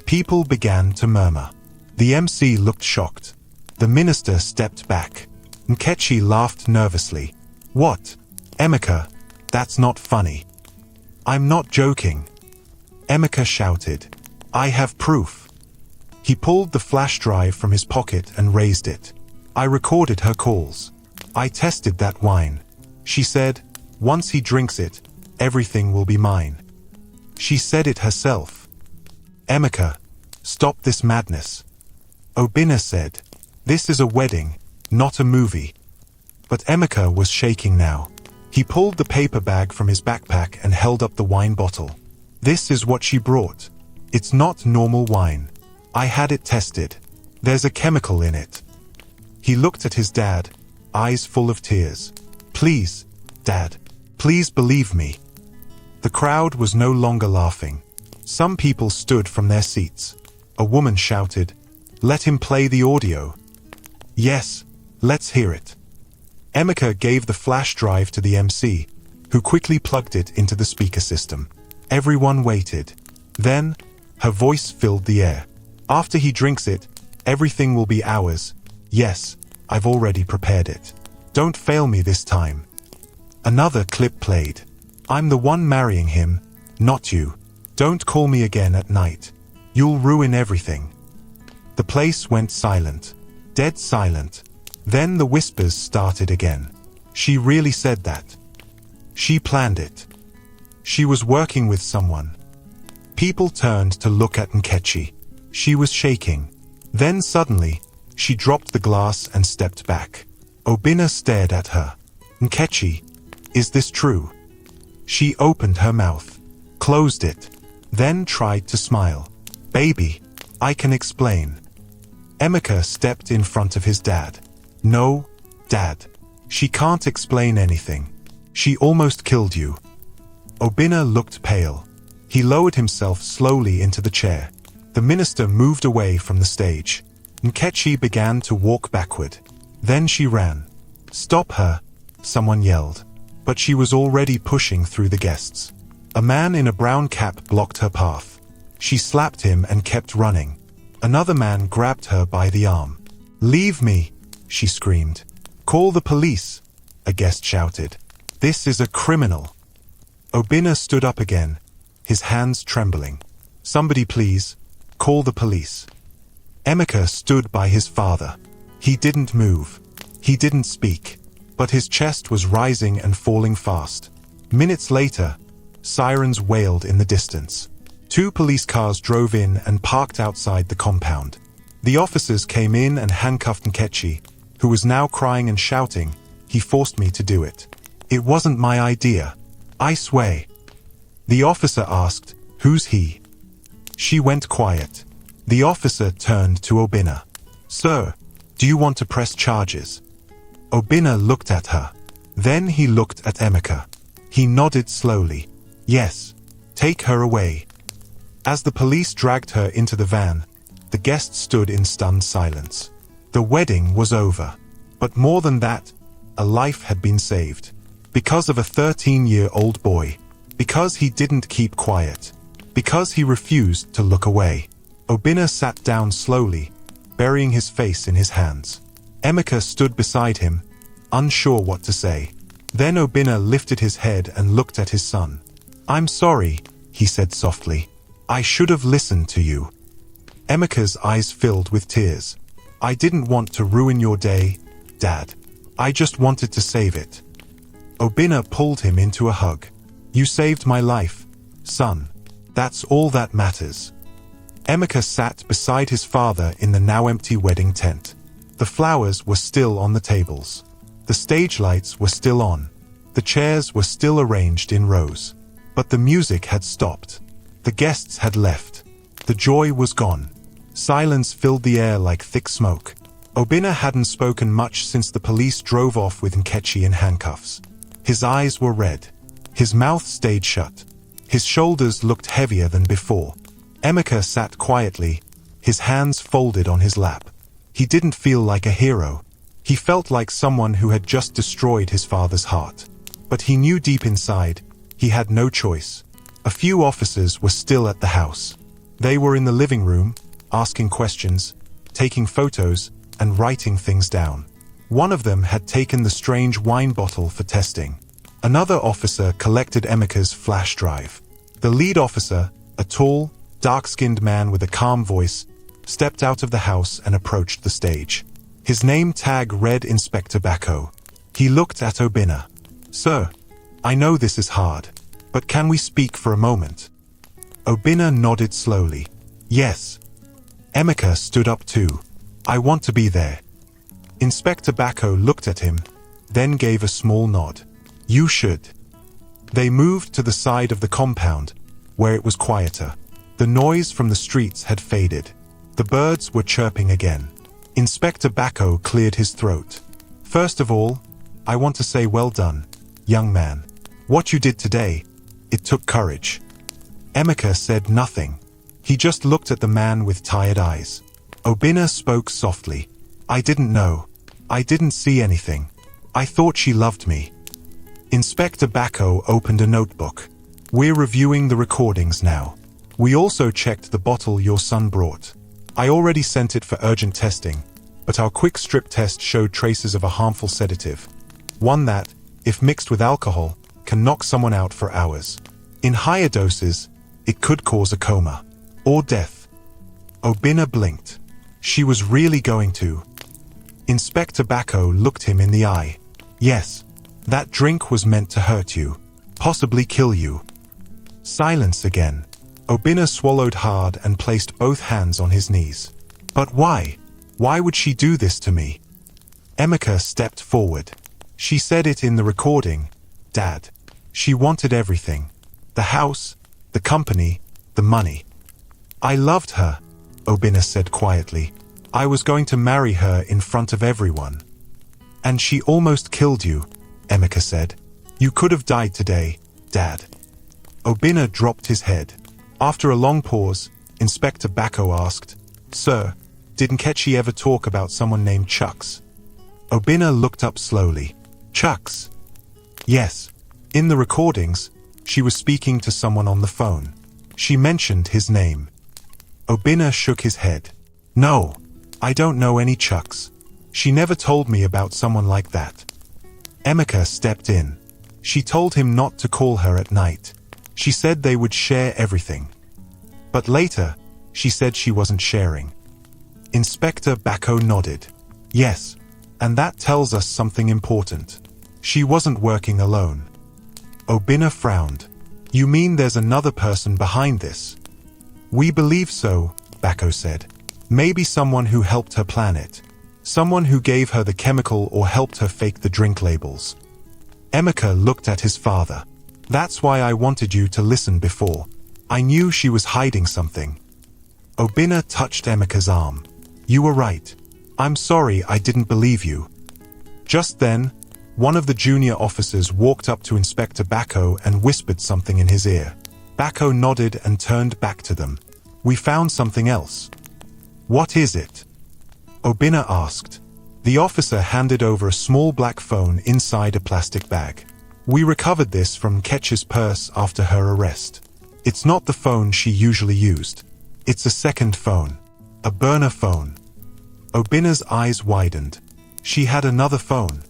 [SPEAKER 1] People began to murmur. The MC looked shocked. The minister stepped back. Nkechi laughed nervously. "What? Emeka, that's not funny." "I'm not joking." Emeka shouted. "I have proof." He pulled the flash drive from his pocket and raised it. "I recorded her calls. I tested that wine. She said, once he drinks it, everything will be mine." She said it herself. "Emeka, stop this madness." Obinna said, "This is a wedding, not a movie." But Emeka was shaking now. He pulled the paper bag from his backpack and held up the wine bottle. "This is what she brought. It's not normal wine. I had it tested. There's a chemical in it." He looked at his dad, eyes full of tears. "Please, Dad, please believe me." The crowd was no longer laughing. Some people stood from their seats. A woman shouted, "Let him play the audio." "Yes, let's hear it." Emeka gave the flash drive to the MC, who quickly plugged it into the speaker system. Everyone waited. Then, her voice filled the air. "After he drinks it, everything will be ours. Yes, I've already prepared it. Don't fail me this time." Another clip played. "I'm the one marrying him, not you. Don't call me again at night. You'll ruin everything." The place went silent. Dead silent. Then the whispers started again. "She really said that. She planned it. She was working with someone." People turned to look at Nkechi. She was shaking. Then suddenly, she dropped the glass and stepped back. Obinna stared at her. "Nkechi, is this true?" She opened her mouth, closed it, then tried to smile. "Baby, I can explain." Emeka stepped in front of his dad. "No, Dad. She can't explain anything. She almost killed you." Obinna looked pale. He lowered himself slowly into the chair. The minister moved away from the stage. Nkechi began to walk backward. Then she ran. "Stop her," someone yelled. But she was already pushing through the guests. A man in a brown cap blocked her path. She slapped him and kept running. Another man grabbed her by the arm. "Leave me," she screamed. "Call the police," a guest shouted. "This is a criminal." Obinna stood up again, his hands trembling. "Somebody please, call the police." Emeka stood by his father. He didn't move. He didn't speak. But his chest was rising and falling fast. Minutes later, sirens wailed in the distance. 2 police cars drove in and parked outside the compound. The officers came in and handcuffed Nkechi, who was now crying and shouting, "He forced me to do it. It wasn't my idea. I swear." The officer asked, "Who's he?" She went quiet. The officer turned to Obinna. "Sir, do you want to press charges?" Obinna looked at her. Then he looked at Emeka. He nodded slowly. "Yes, take her away." As the police dragged her into the van, the guests stood in stunned silence. The wedding was over. But more than that, a life had been saved. Because of a 13-year-old boy. Because he didn't keep quiet. Because he refused to look away. Obinna sat down slowly, burying his face in his hands. Emeka stood beside him, unsure what to say. Then Obinna lifted his head and looked at his son. "I'm sorry," he said softly. "I should have listened to you. Emeka's eyes filled with tears. I didn't want to ruin your day, Dad. I just wanted to save it. Obinna pulled him into a hug. You saved my life, son. That's all that matters. Emeka sat beside his father in the now empty wedding tent. The flowers were still on the tables. The stage lights were still on. The chairs were still arranged in rows. But the music had stopped. The guests had left. The joy was gone. Silence filled the air like thick smoke. Obinna hadn't spoken much since the police drove off with Nkechi in handcuffs. His eyes were red. His mouth stayed shut. His shoulders looked heavier than before. Emeka sat quietly, his hands folded on his lap. He didn't feel like a hero. He felt like someone who had just destroyed his father's heart. But he knew deep inside, he had no choice. A few officers were still at the house. They were in the living room, asking questions, taking photos, and writing things down. One of them had taken the strange wine bottle for testing. Another officer collected Emeka's flash drive. The lead officer, a tall, dark-skinned man with a calm voice, stepped out of the house and approached the stage. His name tag read Inspector Bako. He looked at Obinna. Sir, I know this is hard, but can we speak for a moment? Obinna nodded slowly. Yes. Emeka stood up too. I want to be there. Inspector Bako looked at him, then gave a small nod. You should. They moved to the side of the compound, where it was quieter. The noise from the streets had faded. The birds were chirping again. Inspector Bako cleared his throat. First of all, I want to say well done, young man. What you did today, it took courage. Emeka said nothing. He just looked at the man with tired eyes. Obinna spoke softly. I didn't know. I didn't see anything. I thought she loved me. Inspector Bako opened a notebook. We're reviewing the recordings now. We also checked the bottle your son brought. I already sent it for urgent testing, but our quick strip test showed traces of a harmful sedative. One that, if mixed with alcohol, can knock someone out for hours. In higher doses, it could cause a coma. Or death. Obinna blinked. She was really going to. Inspector Bako looked him in the eye. Yes, that drink was meant to hurt you. Possibly kill you. Silence again. Obinna swallowed hard and placed both hands on his knees. But why? Why would she do this to me? Emeka stepped forward. She said it in the recording. Dad. She wanted everything. The house, the company, the money. I loved her, Obinna said quietly. I was going to marry her in front of everyone. And she almost killed you, Emeka said. You could have died today, Dad. Obinna dropped his head. After a long pause, Inspector Bako asked, Sir, did Nkechi ever talk about someone named Chucks? Obinna looked up slowly. Chucks? Yes. In the recordings, she was speaking to someone on the phone. She mentioned his name. Obinna shook his head. No, I don't know any Chucks. She never told me about someone like that. Emeka stepped in. She told him not to call her at night. She said they would share everything. But later, she said she wasn't sharing. Inspector Bako nodded. Yes, and that tells us something important. She wasn't working alone. Obinna frowned. You mean there's another person behind this? We believe so, Bako said. Maybe someone who helped her plan it. Someone who gave her the chemical or helped her fake the drink labels. Emeka looked at his father. That's why I wanted you to listen before. I knew she was hiding something. Obinna touched Emeka's arm. You were right. I'm sorry I didn't believe you. Just then, one of the junior officers walked up to Inspector Bako and whispered something in his ear. Bako nodded and turned back to them. We found something else. What is it? Obinna asked. The officer handed over a small black phone inside a plastic bag. We recovered this from Nkechi's purse after her arrest. It's not the phone she usually used. It's a second phone. A burner phone. Obinna's eyes widened. She had another phone.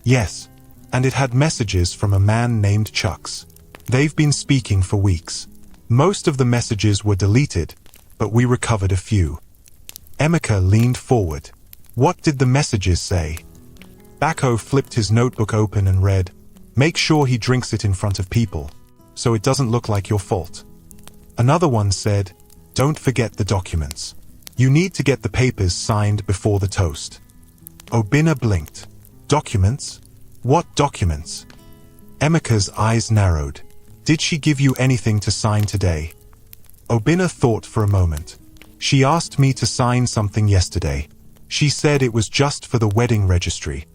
[SPEAKER 1] Yes, and it had messages from a man named Chucks. They've been speaking for weeks. Most of the messages were deleted, but we recovered a few. Emeka leaned forward. What did the messages say? Bako flipped his notebook open and read, "Make sure he drinks it in front of people, so it doesn't look like your fault." Another one said, "Don't forget the documents. You need to get the papers signed before the toast." Obinna blinked. Documents? What documents? Emeka's eyes narrowed. Did she give you anything to sign today? Obinna thought for a moment. She asked me to sign something yesterday. She said it was just for the wedding registry.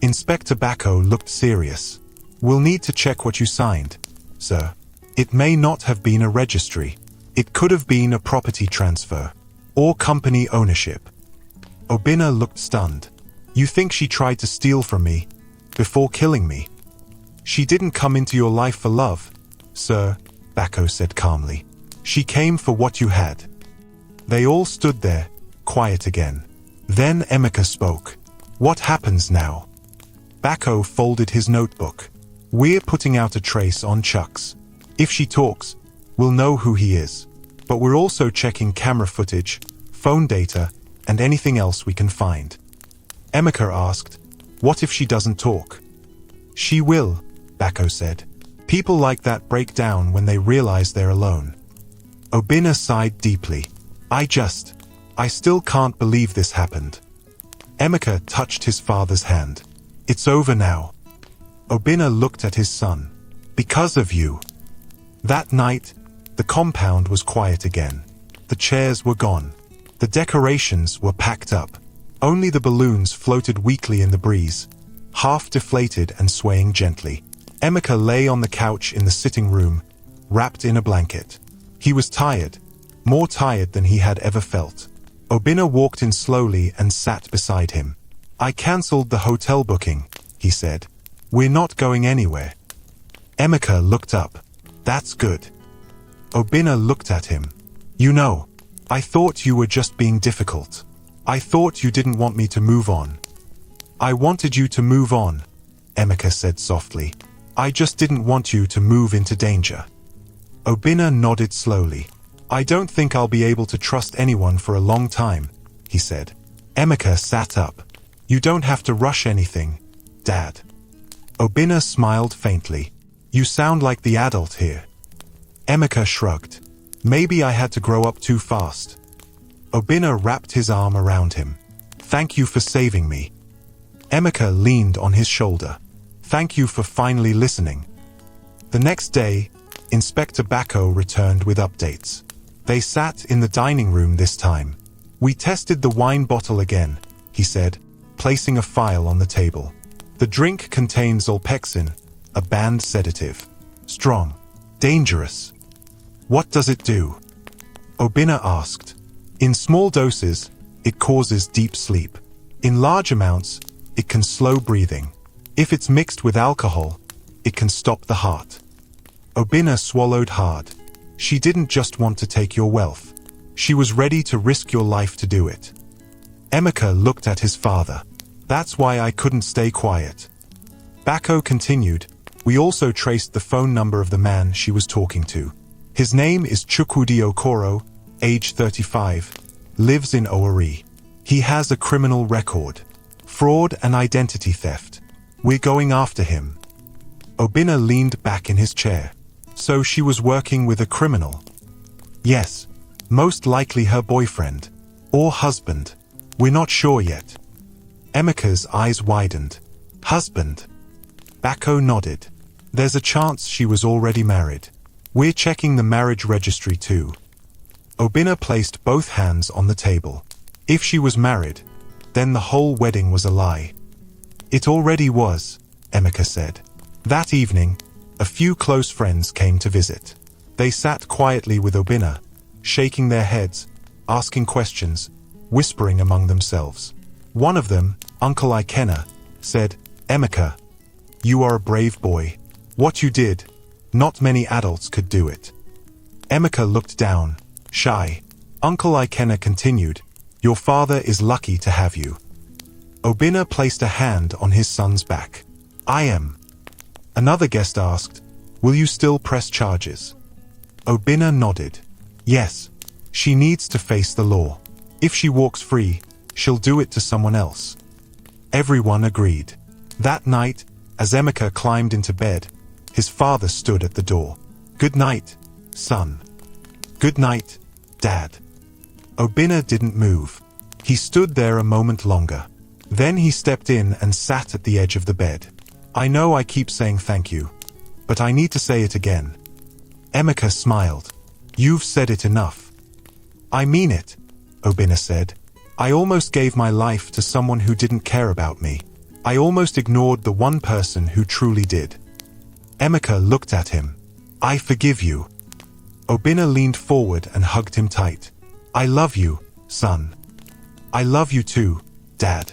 [SPEAKER 1] Inspector Bako looked serious. We'll need to check what you signed, sir. It may not have been a registry. It could have been a property transfer. Or company ownership. Obinna looked stunned. You think she tried to steal from me before killing me? She didn't come into your life for love, sir, Bako said calmly. She came for what you had. They all stood there, quiet again. Then Emeka spoke. What happens now? Bako folded his notebook. We're putting out a trace on Chucks. If she talks, we'll know who he is. But we're also checking camera footage, phone data, and anything else we can find. Emeka asked, what if she doesn't talk? She will, Bako said. People like that break down when they realize they're alone. Obinna sighed deeply. I still can't believe this happened. Emeka touched his father's hand. It's over now. Obinna looked at his son. Because of you. That night, the compound was quiet again. The chairs were gone. The decorations were packed up. Only the balloons floated weakly in the breeze, half deflated and swaying gently. Emeka lay on the couch in the sitting room, wrapped in a blanket. He was tired, more tired than he had ever felt. Obinna walked in slowly and sat beside him. I cancelled the hotel booking, he said. We're not going anywhere. Emeka looked up. That's good. Obinna looked at him. You know, I thought you were just being difficult. I thought you didn't want me to move on. I wanted you to move on, Emeka said softly. I just didn't want you to move into danger. Obinna nodded slowly. I don't think I'll be able to trust anyone for a long time, he said. Emeka sat up. You don't have to rush anything, Dad. Obinna smiled faintly. You sound like the adult here. Emeka shrugged. Maybe I had to grow up too fast. Obinna wrapped his arm around him. Thank you for saving me. Emeka leaned on his shoulder. Thank you for finally listening. The next day, Inspector Bako returned with updates. They sat in the dining room this time. We tested the wine bottle again, he said, placing a file on the table. The drink contains Zolpexin, a banned sedative. Strong. Dangerous. What does it do? Obinna asked. In small doses, it causes deep sleep. In large amounts, it can slow breathing. If it's mixed with alcohol, it can stop the heart. Obinna swallowed hard. She didn't just want to take your wealth. She was ready to risk your life to do it. Emeka looked at his father. That's why I couldn't stay quiet. Bako continued. We also traced the phone number of the man she was talking to. His name is Chukwudi Okoro, age 35, lives in Owari. He has a criminal record. Fraud and identity theft. We're going after him. Obinna leaned back in his chair. So she was working with a criminal? Yes. Most likely her boyfriend. Or husband. We're not sure yet. Emeka's eyes widened. Husband? Bako nodded. There's a chance she was already married. We're checking the marriage registry too. Obinna placed both hands on the table. If she was married, then the whole wedding was a lie. It already was, Emeka said. That evening, a few close friends came to visit. They sat quietly with Obinna, shaking their heads, asking questions, whispering among themselves. One of them, Uncle Ikenna, said, Emeka, you are a brave boy. What you did, not many adults could do it. Emeka looked down, shy. Uncle Ikenna continued, your father is lucky to have you. Obinna placed a hand on his son's back. I am. Another guest asked, will you still press charges? Obinna nodded. Yes. She needs to face the law. If she walks free, she'll do it to someone else. Everyone agreed. That night, as Emeka climbed into bed, his father stood at the door. "Good night, son." "Good night, Dad." Obinna didn't move. He stood there a moment longer. Then he stepped in and sat at the edge of the bed. "I know I keep saying thank you, but I need to say it again." Emeka smiled. "You've said it enough." "I mean it," Obinna said. "I almost gave my life to someone who didn't care about me. I almost ignored the one person who truly did." Emeka looked at him. "I forgive you." Obinna leaned forward and hugged him tight. "I love you, son." "I love you too, Dad."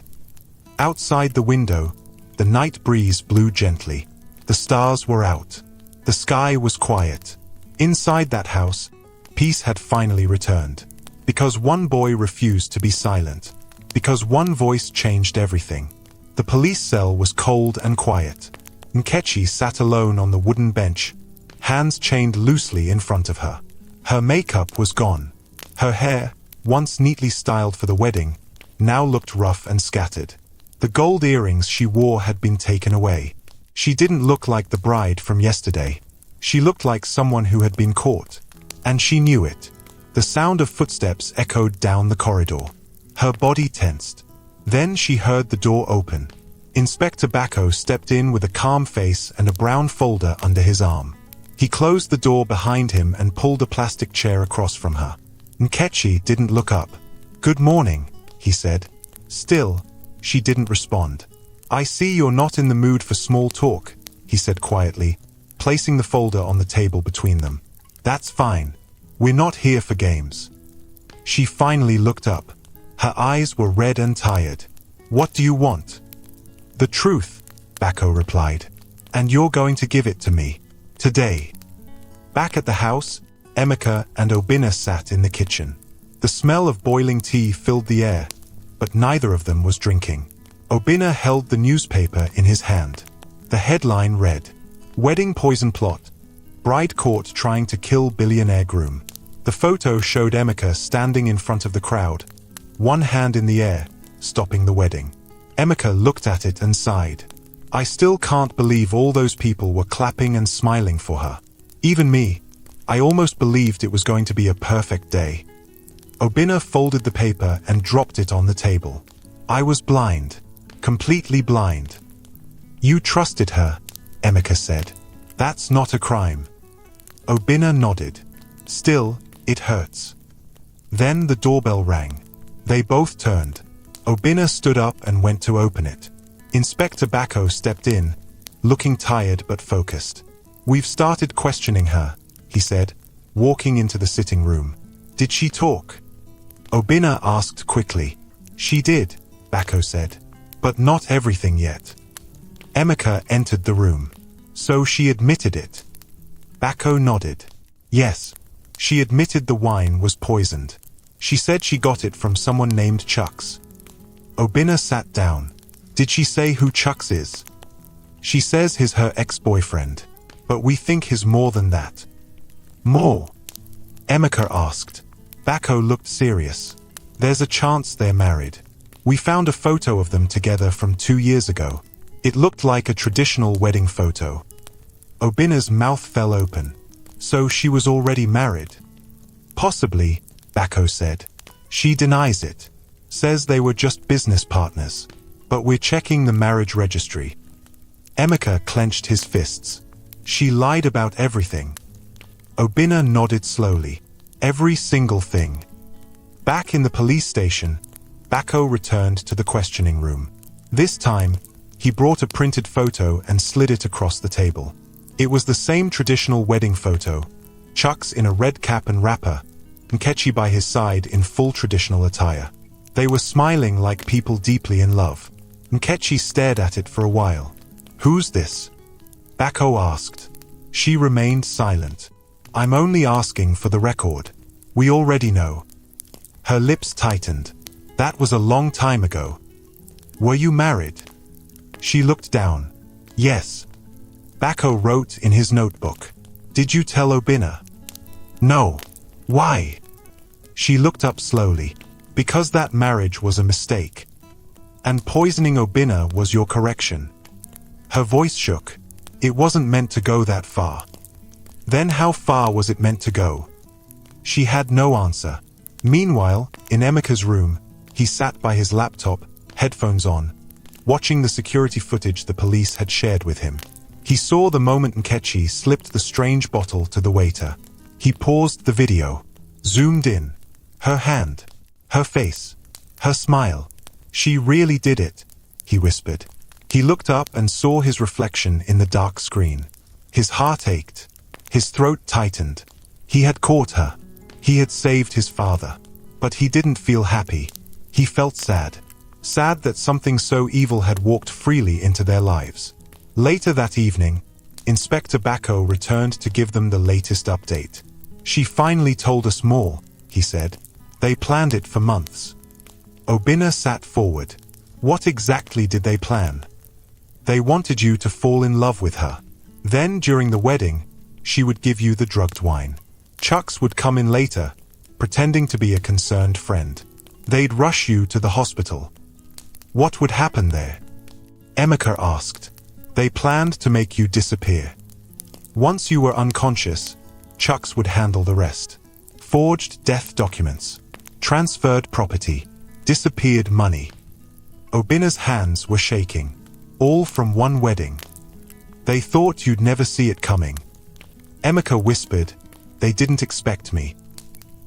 [SPEAKER 1] Outside the window, the night breeze blew gently. The stars were out. The sky was quiet. Inside that house, peace had finally returned. Because one boy refused to be silent. Because one voice changed everything. The police cell was cold and quiet. Nkechi sat alone on the wooden bench, hands chained loosely in front of her. Her makeup was gone. Her hair, once neatly styled for the wedding, now looked rough and scattered. The gold earrings she wore had been taken away. She didn't look like the bride from yesterday. She looked like someone who had been caught. And she knew it. The sound of footsteps echoed down the corridor. Her body tensed. Then she heard the door open. Inspector Bako stepped in with a calm face and a brown folder under his arm. He closed the door behind him and pulled a plastic chair across from her. Nkechi didn't look up. "Good morning," he said. Still, she didn't respond. "I see you're not in the mood for small talk," he said quietly, placing the folder on the table between them. "That's fine. We're not here for games." She finally looked up. Her eyes were red and tired. "What do you want?" "The truth," Bako replied. "And you're going to give it to me. Today." Back at the house, Emeka and Obinna sat in the kitchen. The smell of boiling tea filled the air, but neither of them was drinking. Obinna held the newspaper in his hand. The headline read, "Wedding Poison Plot. Bride Caught Trying to Kill Billionaire Groom." The photo showed Emeka standing in front of the crowd, one hand in the air, stopping the wedding. Emeka looked at it and sighed. "I still can't believe all those people were clapping and smiling for her. Even me. I almost believed it was going to be a perfect day." Obinna folded the paper and dropped it on the table. "I was blind. Completely blind." "You trusted her," Emeka said. "That's not a crime." Obinna nodded. "Still, it hurts." Then the doorbell rang. They both turned. Obinna stood up and went to open it. Inspector Bako stepped in, looking tired but focused. "We've started questioning her," he said, walking into the sitting room. "Did she talk?" Obinna asked quickly. "She did," Bako said. "But not everything yet." Emeka entered the room. "So she admitted it?" Bako nodded. "Yes. She admitted the wine was poisoned. She said she got it from someone named Chucks." Obinna sat down. "Did she say who Chucks is?" "She says he's her ex-boyfriend, but we think he's more than that." "More?" Emeka asked. Bako looked serious. "There's a chance they're married. We found a photo of them together from 2 years ago. It looked like a traditional wedding photo." Obinna's mouth fell open. "So she was already married?" "Possibly," Bako said. "She denies it. Says they were just business partners. But we're checking the marriage registry." Emeka clenched his fists. "She lied about everything." Obinna nodded slowly. "Every single thing." Back in the police station, Bako returned to the questioning room. This time, he brought a printed photo and slid it across the table. It was the same traditional wedding photo, Chucks in a red cap and wrapper, Nkechi by his side in full traditional attire. They were smiling like people deeply in love. Nkechi stared at it for a while. "Who's this?" Bako asked. She remained silent. "I'm only asking for the record. We already know." Her lips tightened. "That was a long time ago." "Were you married?" She looked down. "Yes." Bako wrote in his notebook. "Did you tell Obinna?" "No." "Why?" She looked up slowly. Because that marriage was a mistake. And poisoning Obinna was your correction. Her voice shook. It wasn't meant to go that far. Then how far was it meant to go? She had no answer. Meanwhile, in Emeka's room, he sat by his laptop, headphones on, watching the security footage the police had shared with him. He saw the moment Nkechi slipped the strange bottle to the waiter. He paused the video, zoomed in. Her hand, her face, her smile. She really did it, he whispered. He looked up and saw his reflection in the dark screen. His heart ached. His throat tightened. He had caught her. He had saved his father. But he didn't feel happy. He felt sad. Sad that something so evil had walked freely into their lives. Later that evening, Inspector Bako returned to give them the latest update. She finally told us more, he said. They planned it for months. Obinna sat forward. What exactly did they plan? They wanted you to fall in love with her. Then, during the wedding, she would give you the drugged wine. Chucks would come in later, pretending to be a concerned friend. They'd rush you to the hospital. What would happen there? Emeka asked. They planned to make you disappear. Once you were unconscious, Chucks would handle the rest. Forged death documents, transferred property, disappeared money. Obinna's hands were shaking, all from one wedding. They thought you'd never see it coming. Emeka whispered, they didn't expect me.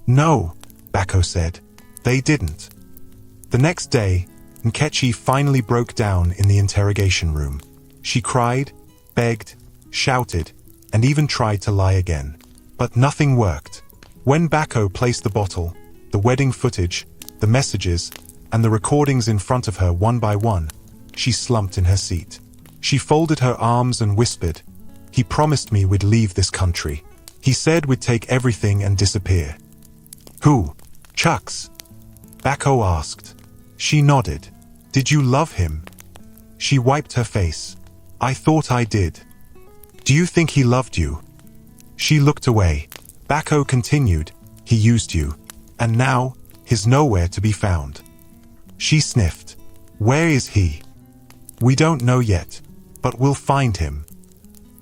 [SPEAKER 1] No, Bako said, they didn't. The next day, Nkechi finally broke down in the interrogation room. She cried, begged, shouted, and even tried to lie again. But nothing worked. When Bako placed the bottle, the wedding footage, the messages, and the recordings in front of her one by one, she slumped in her seat. She folded her arms and whispered, he promised me we'd leave this country. He said we'd take everything and disappear. Who? Chucks? Bako asked. She nodded. Did you love him? She wiped her face. I thought I did. Do you think he loved you? She looked away. Bako continued, he used you. And now, he's nowhere to be found. She sniffed. Where is he? We don't know yet, but we'll find him.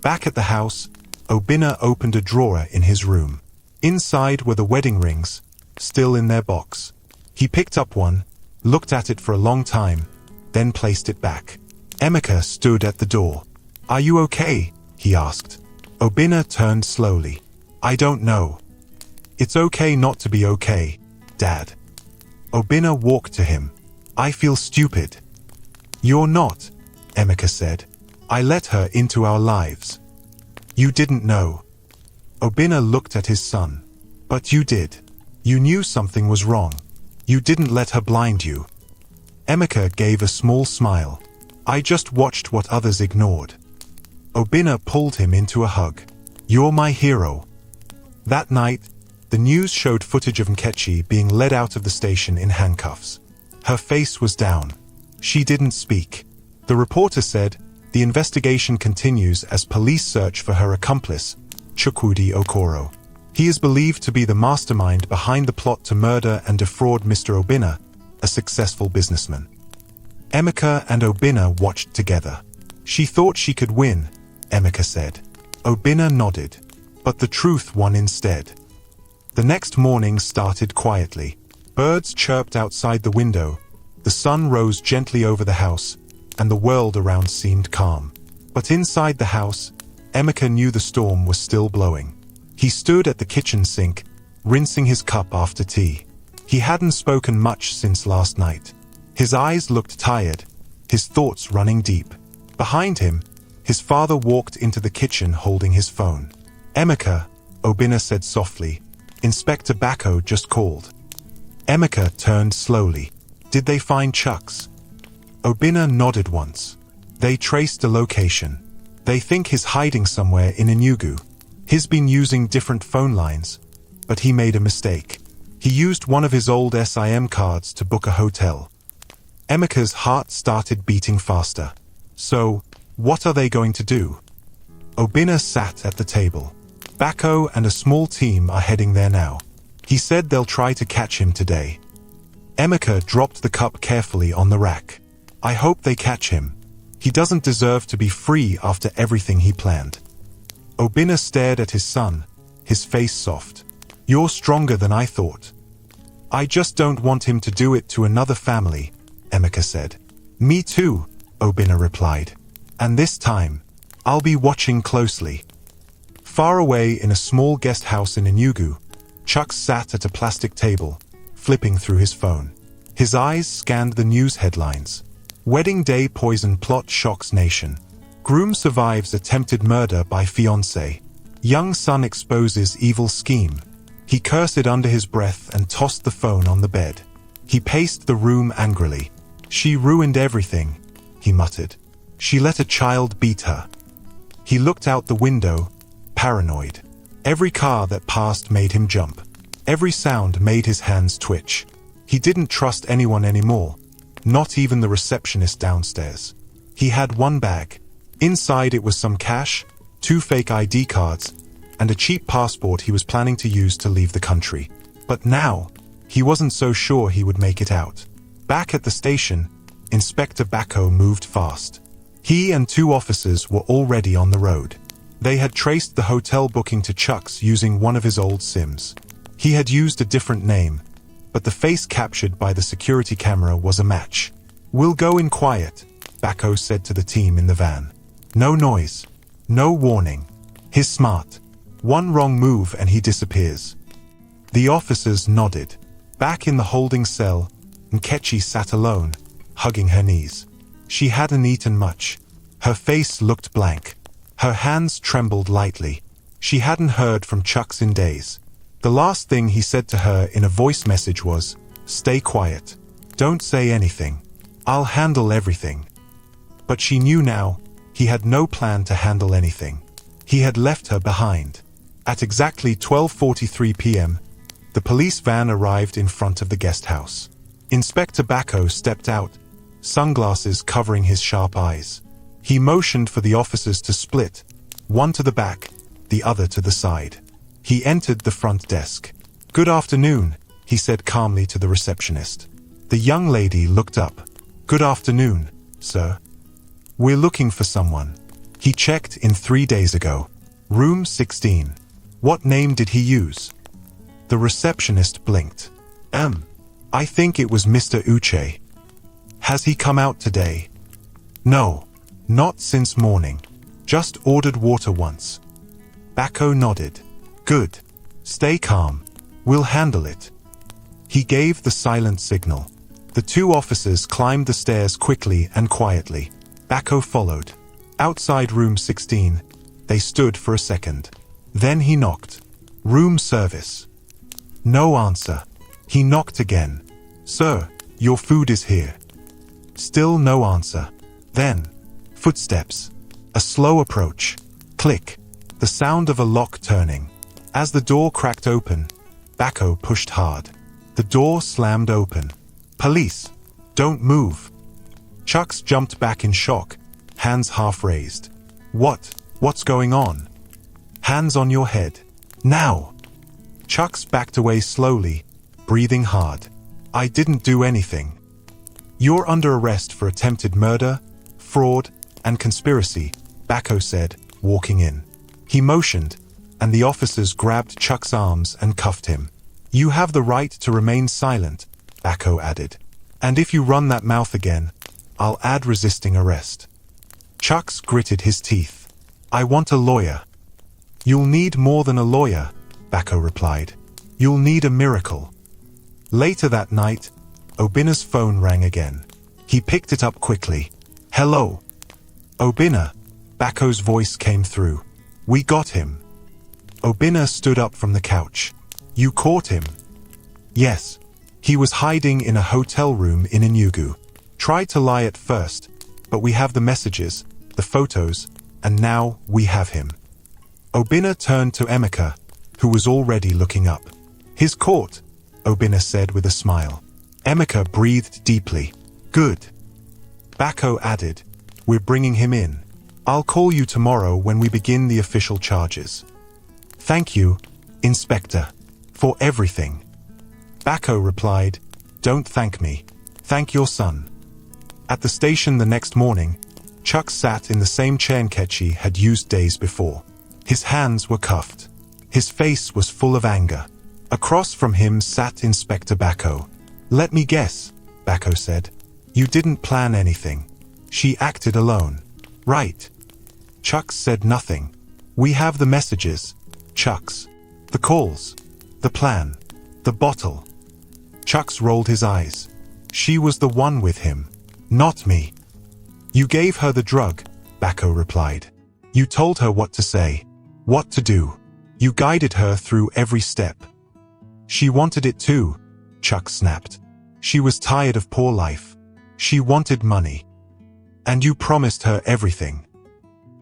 [SPEAKER 1] Back at the house, Obinna opened a drawer in his room. Inside were the wedding rings, still in their box. He picked up one, looked at it for a long time, then placed it back. Emeka stood at the door. Are you okay? He asked. Obinna turned slowly. I don't know. It's okay not to be okay, Dad. Obinna walked to him. I feel stupid. You're not, Emeka said. I let her into our lives. You didn't know. Obinna looked at his son. But you did. You knew something was wrong. You didn't let her blind you. Emeka gave a small smile. I just watched what others ignored. Obinna pulled him into a hug. You're my hero. That night, the news showed footage of Nkechi being led out of the station in handcuffs. Her face was down. She didn't speak. The reporter said, the investigation continues as police search for her accomplice, Chukwudi Okoro. He is believed to be the mastermind behind the plot to murder and defraud Mr. Obinna, a successful businessman. Emeka and Obinna watched together. She thought she could win, Emeka said. Obinna nodded, but the truth won instead. The next morning started quietly. Birds chirped outside the window, the sun rose gently over the house, and the world around seemed calm. But inside the house, Emeka knew the storm was still blowing. He stood at the kitchen sink, rinsing his cup after tea. He hadn't spoken much since last night. His eyes looked tired, his thoughts running deep. Behind him, his father walked into the kitchen holding his phone. Emeka, Obinna said softly, Inspector Bako just called. Emeka turned slowly. Did they find Chucks? Obinna nodded once. They traced the location. They think he's hiding somewhere in Enugu. He's been using different phone lines, but he made a mistake. He used one of his old SIM cards to book a hotel. Emeka's heart started beating faster. So, what are they going to do? Obinna sat at the table. Bako and a small team are heading there now. He said they'll try to catch him today. Emeka dropped the cup carefully on the rack. I hope they catch him. He doesn't deserve to be free after everything he planned. Obinna stared at his son, his face soft. You're stronger than I thought. I just don't want him to do it to another family, Emeka said. Me too, Obinna replied. And this time, I'll be watching closely. Far away in a small guest house in Enugu, Chuck sat at a plastic table, flipping through his phone. His eyes scanned the news headlines. Wedding day poison plot shocks nation. Groom survives attempted murder by fiancé. Young son exposes evil scheme. He cursed under his breath and tossed the phone on the bed. He paced the room angrily. She ruined everything, he muttered. She let a child beat her. He looked out the window, paranoid. Every car that passed made him jump. Every sound made his hands twitch. He didn't trust anyone anymore, not even the receptionist downstairs. He had one bag. Inside it was some cash, 2 fake ID cards, and a cheap passport he was planning to use to leave the country. But now, he wasn't so sure he would make it out. Back at the station, Inspector Bako moved fast. He and 2 officers were already on the road. They had traced the hotel booking to Chuck's using one of his old SIMs. He had used a different name, but the face captured by the security camera was a match. We'll go in quiet, Bako said to the team in the van. No noise. No warning. He's smart. One wrong move and he disappears. The officers nodded. Back in the holding cell, Nkechi sat alone, hugging her knees. She hadn't eaten much. Her face looked blank. Her hands trembled lightly. She hadn't heard from Chucks in days. The last thing he said to her in a voice message was, "Stay quiet. Don't say anything. I'll handle everything." But she knew now, he had no plan to handle anything. He had left her behind. At exactly 12:43 p.m., the police van arrived in front of the guest house. Inspector Bako stepped out, sunglasses covering his sharp eyes. He motioned for the officers to split, one to the back, the other to the side. He entered the front desk. "Good afternoon," he said calmly to the receptionist. The young lady looked up. "Good afternoon, sir. We're looking for someone. He checked in 3 days ago. Room 16. What name did he use?" The receptionist blinked. I think it was Mr. Uche. Has he come out today?" "No. Not since morning. Just ordered water once." Bako nodded. "Good. Stay calm. We'll handle it." He gave the silent signal. The 2 officers climbed the stairs quickly and quietly. Bako followed. Outside room 16, they stood for a second. Then he knocked. "Room service." No answer. He knocked again. "Sir, your food is here." Still no answer. Then, footsteps. A slow approach. Click. The sound of a lock turning. As the door cracked open, Bako pushed hard. The door slammed open. "Police! Don't move!" Chucks jumped back in shock, hands half raised. What's going on?" "Hands on your head. Now!" Chucks backed away slowly, breathing hard. "I didn't do anything." "You're under arrest for attempted murder, fraud, and conspiracy," Bako said, walking in. He motioned, and the officers grabbed Chuck's arms and cuffed him. "You have the right to remain silent," Bako added. "And if you run that mouth again, I'll add resisting arrest." Chucks gritted his teeth. "I want a lawyer." "You'll need more than a lawyer," Bako replied. "You'll need a miracle." Later that night, Obinna's phone rang again. He picked it up quickly. "Hello." "Obinna," Bako's voice came through. "We got him." Obinna stood up from the couch. "You caught him?" "Yes. He was hiding in a hotel room in Enugu. Tried to lie at first, but we have the messages, the photos, and now we have him." Obinna turned to Emeka, who was already looking up. "He's caught," Obinna said with a smile. Emeka breathed deeply. "Good." Bako added, "We're bringing him in. I'll call you tomorrow when we begin the official charges." "Thank you, Inspector." For everything. Bacco replied, "Don't thank me. Thank your son." At the station the next morning, Chuck sat in the same chair Nkechi had used days before. His hands were cuffed. His face was full of anger. Across from him sat Inspector Bacco. "Let me guess," Bacco said. "You didn't plan anything. She acted alone. Right?" Chuck said nothing. "We have the messages, Chuck's. The calls. The plan. The bottle." Chucks rolled his eyes. "She was the one with him. Not me." "You gave her the drug," Bacco replied. "You told her what to say, what to do. You guided her through every step." "She wanted it too," Chuck snapped. "She was tired of poor life. She wanted money. And you promised her everything."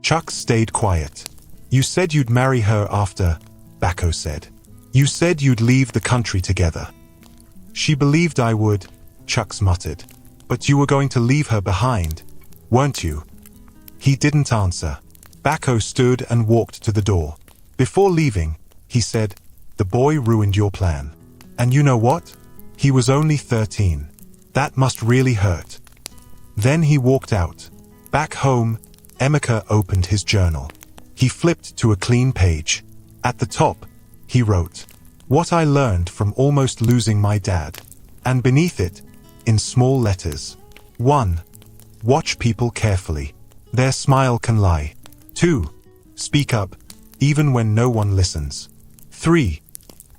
[SPEAKER 1] Chuck stayed quiet. "You said you'd marry her after," Bacco said. "You said you'd leave the country together." "She believed I would," Chucks muttered. "But you were going to leave her behind, weren't you?" He didn't answer. Bacco stood and walked to the door. "Before leaving," he said, "the boy ruined your plan. And you know what? He was only 13. That must really hurt." Then he walked out. Back home, Emeka opened his journal. He flipped to a clean page. At the top, he wrote, "What I learned from almost losing my dad." And beneath it, in small letters, 1. Watch people carefully. Their smile can lie. 2. Speak up, even when no one listens. 3.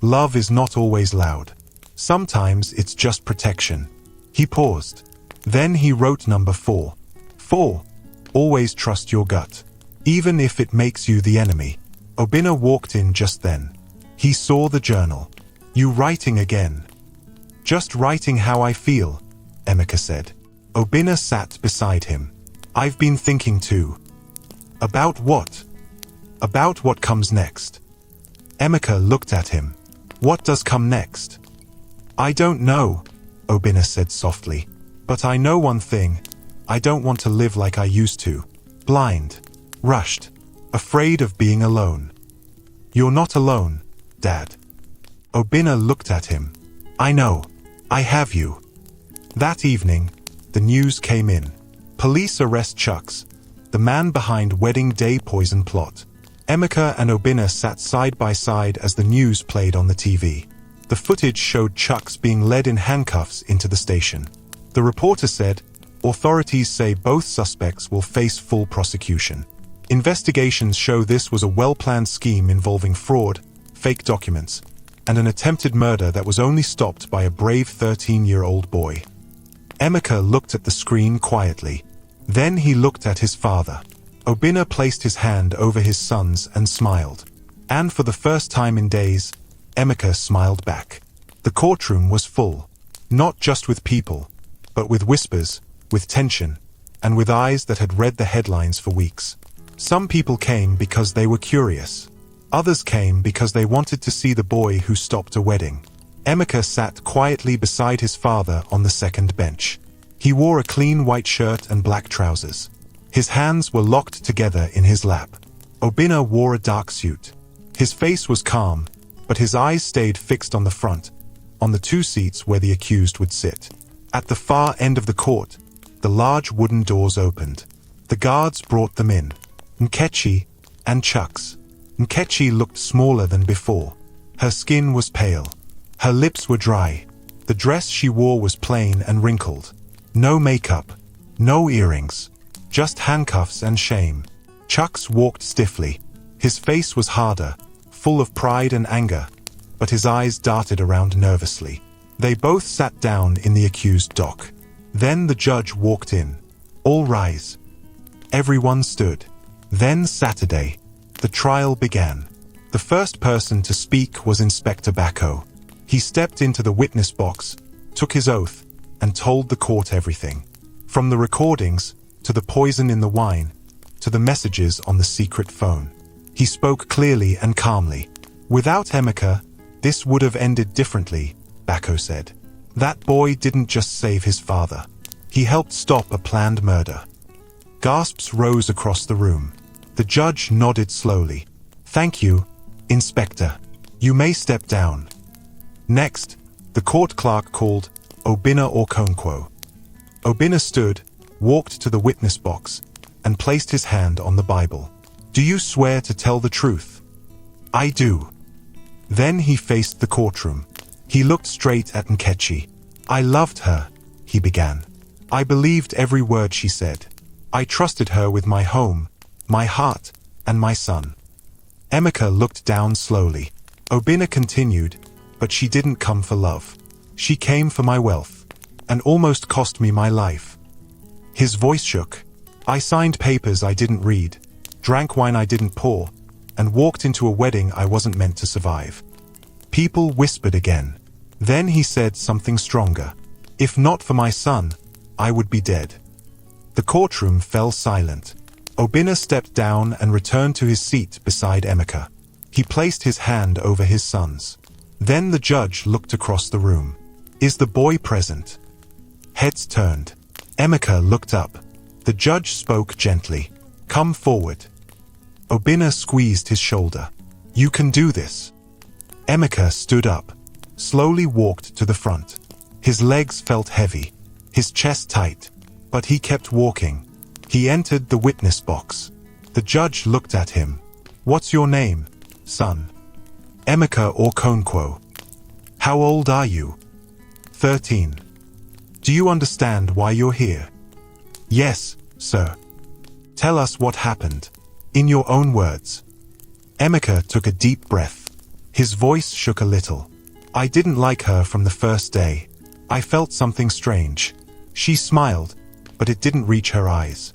[SPEAKER 1] Love is not always loud. Sometimes it's just protection. He paused. Then he wrote number 4. 4. Always trust your gut, even if it makes you the enemy. Obinna walked in just then. He saw the journal. "You writing again?" "Just writing how I feel," Emeka said. Obinna sat beside him. "I've been thinking too." "About what?" "About what comes next." Emeka looked at him. "What does come next?" "I don't know," Obinna said softly. "But I know one thing. I don't want to live like I used to. Blind. Rushed. Afraid of being alone." "You're not alone, Dad." Obinna looked at him. "I know. I have you." That evening, the news came in. Police arrest Chucks, the man behind wedding day poison plot. Emeka and Obinna sat side by side as the news played on the TV. The footage showed Chucks being led in handcuffs into the station. The reporter said, "Authorities say both suspects will face full prosecution." Investigations show this was a well-planned scheme involving fraud, fake documents, and an attempted murder that was only stopped by a brave 13-year-old boy. Emeka looked at the screen quietly. Then he looked at his father. Obinna placed his hand over his son's and smiled. And for the first time in days, Emeka smiled back. The courtroom was full, not just with people, but with whispers, with tension, and with eyes that had read the headlines for weeks. Some people came because they were curious. Others came because they wanted to see the boy who stopped a wedding. Emeka sat quietly beside his father on the second bench. He wore a clean white shirt and black trousers. His hands were locked together in his lap. Obinna wore a dark suit. His face was calm, but his eyes stayed fixed on the front, on the 2 seats where the accused would sit. At the far end of the court, the large wooden doors opened. The guards brought them in. Nkechi and Chucks. Nkechi looked smaller than before. Her skin was pale. Her lips were dry. The dress she wore was plain and wrinkled. No makeup, no earrings, just handcuffs and shame. Chucks walked stiffly. His face was harder, full of pride and anger, but his eyes darted around nervously. They both sat down in the accused dock. Then the judge walked in. "All rise." Everyone stood. Then Saturday, the trial began. The first person to speak was Inspector Bacco. He stepped into the witness box, took his oath, and told the court everything. From the recordings, to the poison in the wine, to the messages on the secret phone. He spoke clearly and calmly. "Without Emeka, this would have ended differently," Bacco said. "That boy didn't just save his father. He helped stop a planned murder." Gasps rose across the room. The judge nodded slowly. "Thank you, Inspector. You may step down." Next, the court clerk called Obinna Okonkwo. Obinna stood, walked to the witness box, and placed his hand on the Bible. "Do you swear to tell the truth?" "I do." Then he faced the courtroom. He looked straight at Nkechi. "I loved her," he began. "I believed every word she said. I trusted her with my home, my heart, and my son." Emeka looked down slowly. Obinna continued, "But she didn't come for love. She came for my wealth, and almost cost me my life." His voice shook. "I signed papers I didn't read, drank wine I didn't pour, and walked into a wedding I wasn't meant to survive." People whispered again. Then he said something stronger. "If not for my son, I would be dead." The courtroom fell silent. Obinna stepped down and returned to his seat beside Emeka. He placed his hand over his son's. Then the judge looked across the room. "Is the boy present?" Heads turned. Emeka looked up. The judge spoke gently. "Come forward." Obinna squeezed his shoulder. "You can do this." Emeka stood up, slowly walked to the front. His legs felt heavy, his chest tight, but he kept walking. He entered the witness box. The judge looked at him. "What's your name, son?" "Emeka Okonkwo." "How old are you?" 13. "Do you understand why you're here?" "Yes, sir." "Tell us what happened, in your own words." Emeka took a deep breath. His voice shook a little. "I didn't like her from the first day. I felt something strange. She smiled, but it didn't reach her eyes."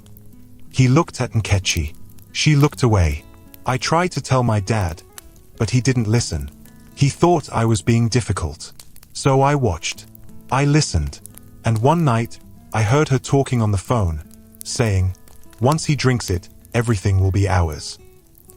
[SPEAKER 1] He looked at Nkechi. She looked away. "I tried to tell my dad, but he didn't listen. He thought I was being difficult. So I watched. I listened. And one night, I heard her talking on the phone, saying, 'Once he drinks it, everything will be ours.'"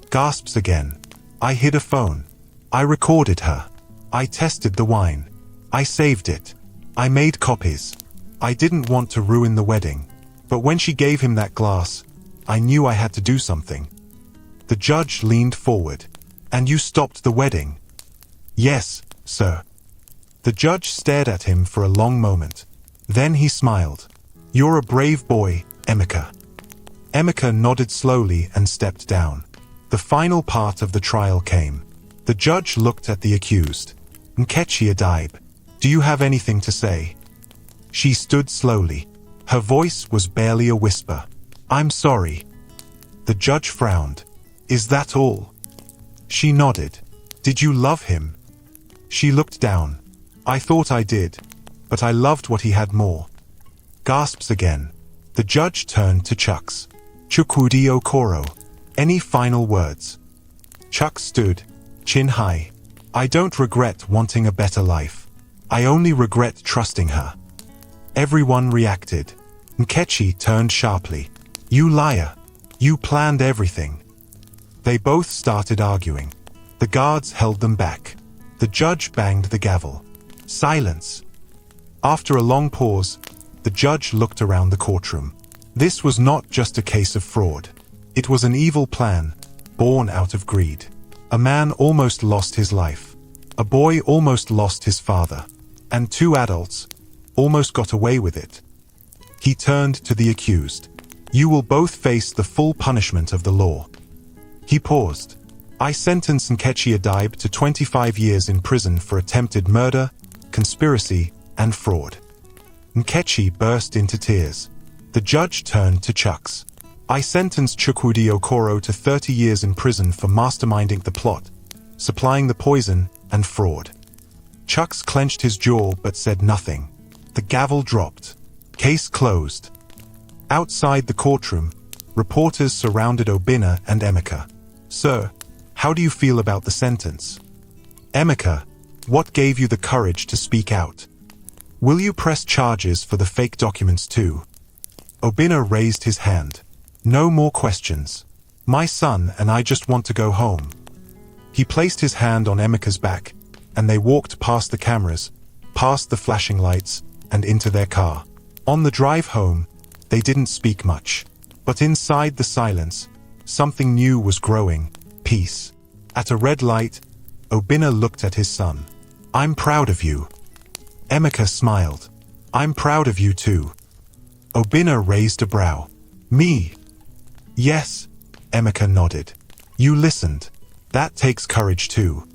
[SPEAKER 1] Gasps again. "I hid a phone. I recorded her. I tested the wine. I saved it. I made copies. I didn't want to ruin the wedding. But when she gave him that glass, I knew I had to do something." The judge leaned forward. "And you stopped the wedding?" "Yes, sir." The judge stared at him for a long moment. Then he smiled. "You're a brave boy, Emeka." Emeka nodded slowly and stepped down. The final part of the trial came. The judge looked at the accused. "Nkechi Adibe, do you have anything to say?" She stood slowly. Her voice was barely a whisper. "I'm sorry." The judge frowned. "Is that all?" She nodded. "Did you love him?" She looked down. "I thought I did, but I loved what he had more." Gasps again. The judge turned to Chucks. "Chukwudi Okoro, any final words?" Chuck stood, chin high. "I don't regret wanting a better life. I only regret trusting her." Everyone reacted. Nkechi turned sharply. "You liar! You planned everything." They both started arguing. The guards held them back. The judge banged the gavel. Silence. After a long pause, the judge looked around the courtroom. This was not just a case of fraud. It was an evil plan, born out of greed. A man almost lost his life. A boy almost lost his father. And two adults almost got away with it. He turned to the accused. "You will both face the full punishment of the law." He paused. "I sentence Nkechi Adibe to 25 years in prison for attempted murder, conspiracy, and fraud." Nkechi burst into tears. The judge turned to Chucks. "I sentence Chukwudi Okoro to 30 years in prison for masterminding the plot, supplying the poison, and fraud." Chucks clenched his jaw but said nothing. The gavel dropped. Case closed. Outside the courtroom, reporters surrounded Obinna and Emeka. "Sir, how do you feel about the sentence?" "Emeka, what gave you the courage to speak out? Will you press charges for the fake documents too?" Obinna raised his hand. "No more questions. My son and I just want to go home." He placed his hand on Emeka's back, and they walked past the cameras, past the flashing lights, and into their car. On the drive home, they didn't speak much. But inside the silence, something new was growing: peace. At a red light, Obinna looked at his son. I'm proud of you. Emeka smiled. I'm proud of you too. Obinna raised a brow. Me? Yes, Emeka nodded. You listened. That takes courage too.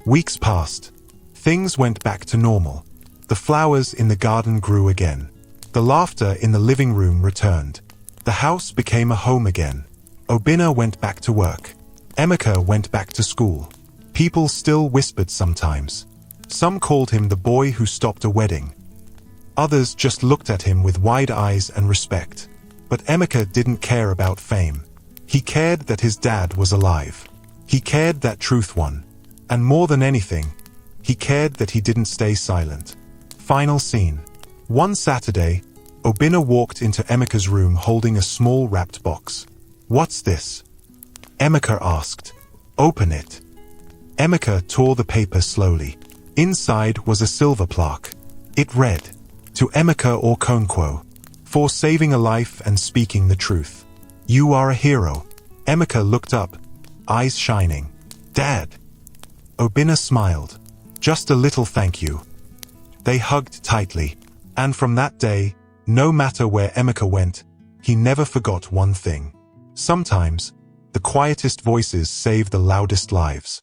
[SPEAKER 1] Weeks passed. Things went back to normal. The flowers in the garden grew again. The laughter in the living room returned. The house became a home again. Obinna went back to work. Emeka went back to school. People still whispered sometimes. Some called him the boy who stopped a wedding. Others just looked at him with wide eyes and respect. But Emeka didn't care about fame. He cared that his dad was alive. He cared that truth won. And more than anything, he cared that he didn't stay silent. Final scene. One Saturday, Obinna walked into Emeka's room holding a small wrapped box. What's this? Emeka asked. Open it. Emeka tore the paper slowly. Inside was a silver plaque. It read, To Emeka Okonkwo, for saving a life and speaking the truth. You are a hero. Emeka looked up, eyes shining. Dad. Obinna smiled. Just a little thank you. They hugged tightly. And from that day, no matter where Emeka went, he never forgot one thing. Sometimes, the quietest voices save the loudest lives.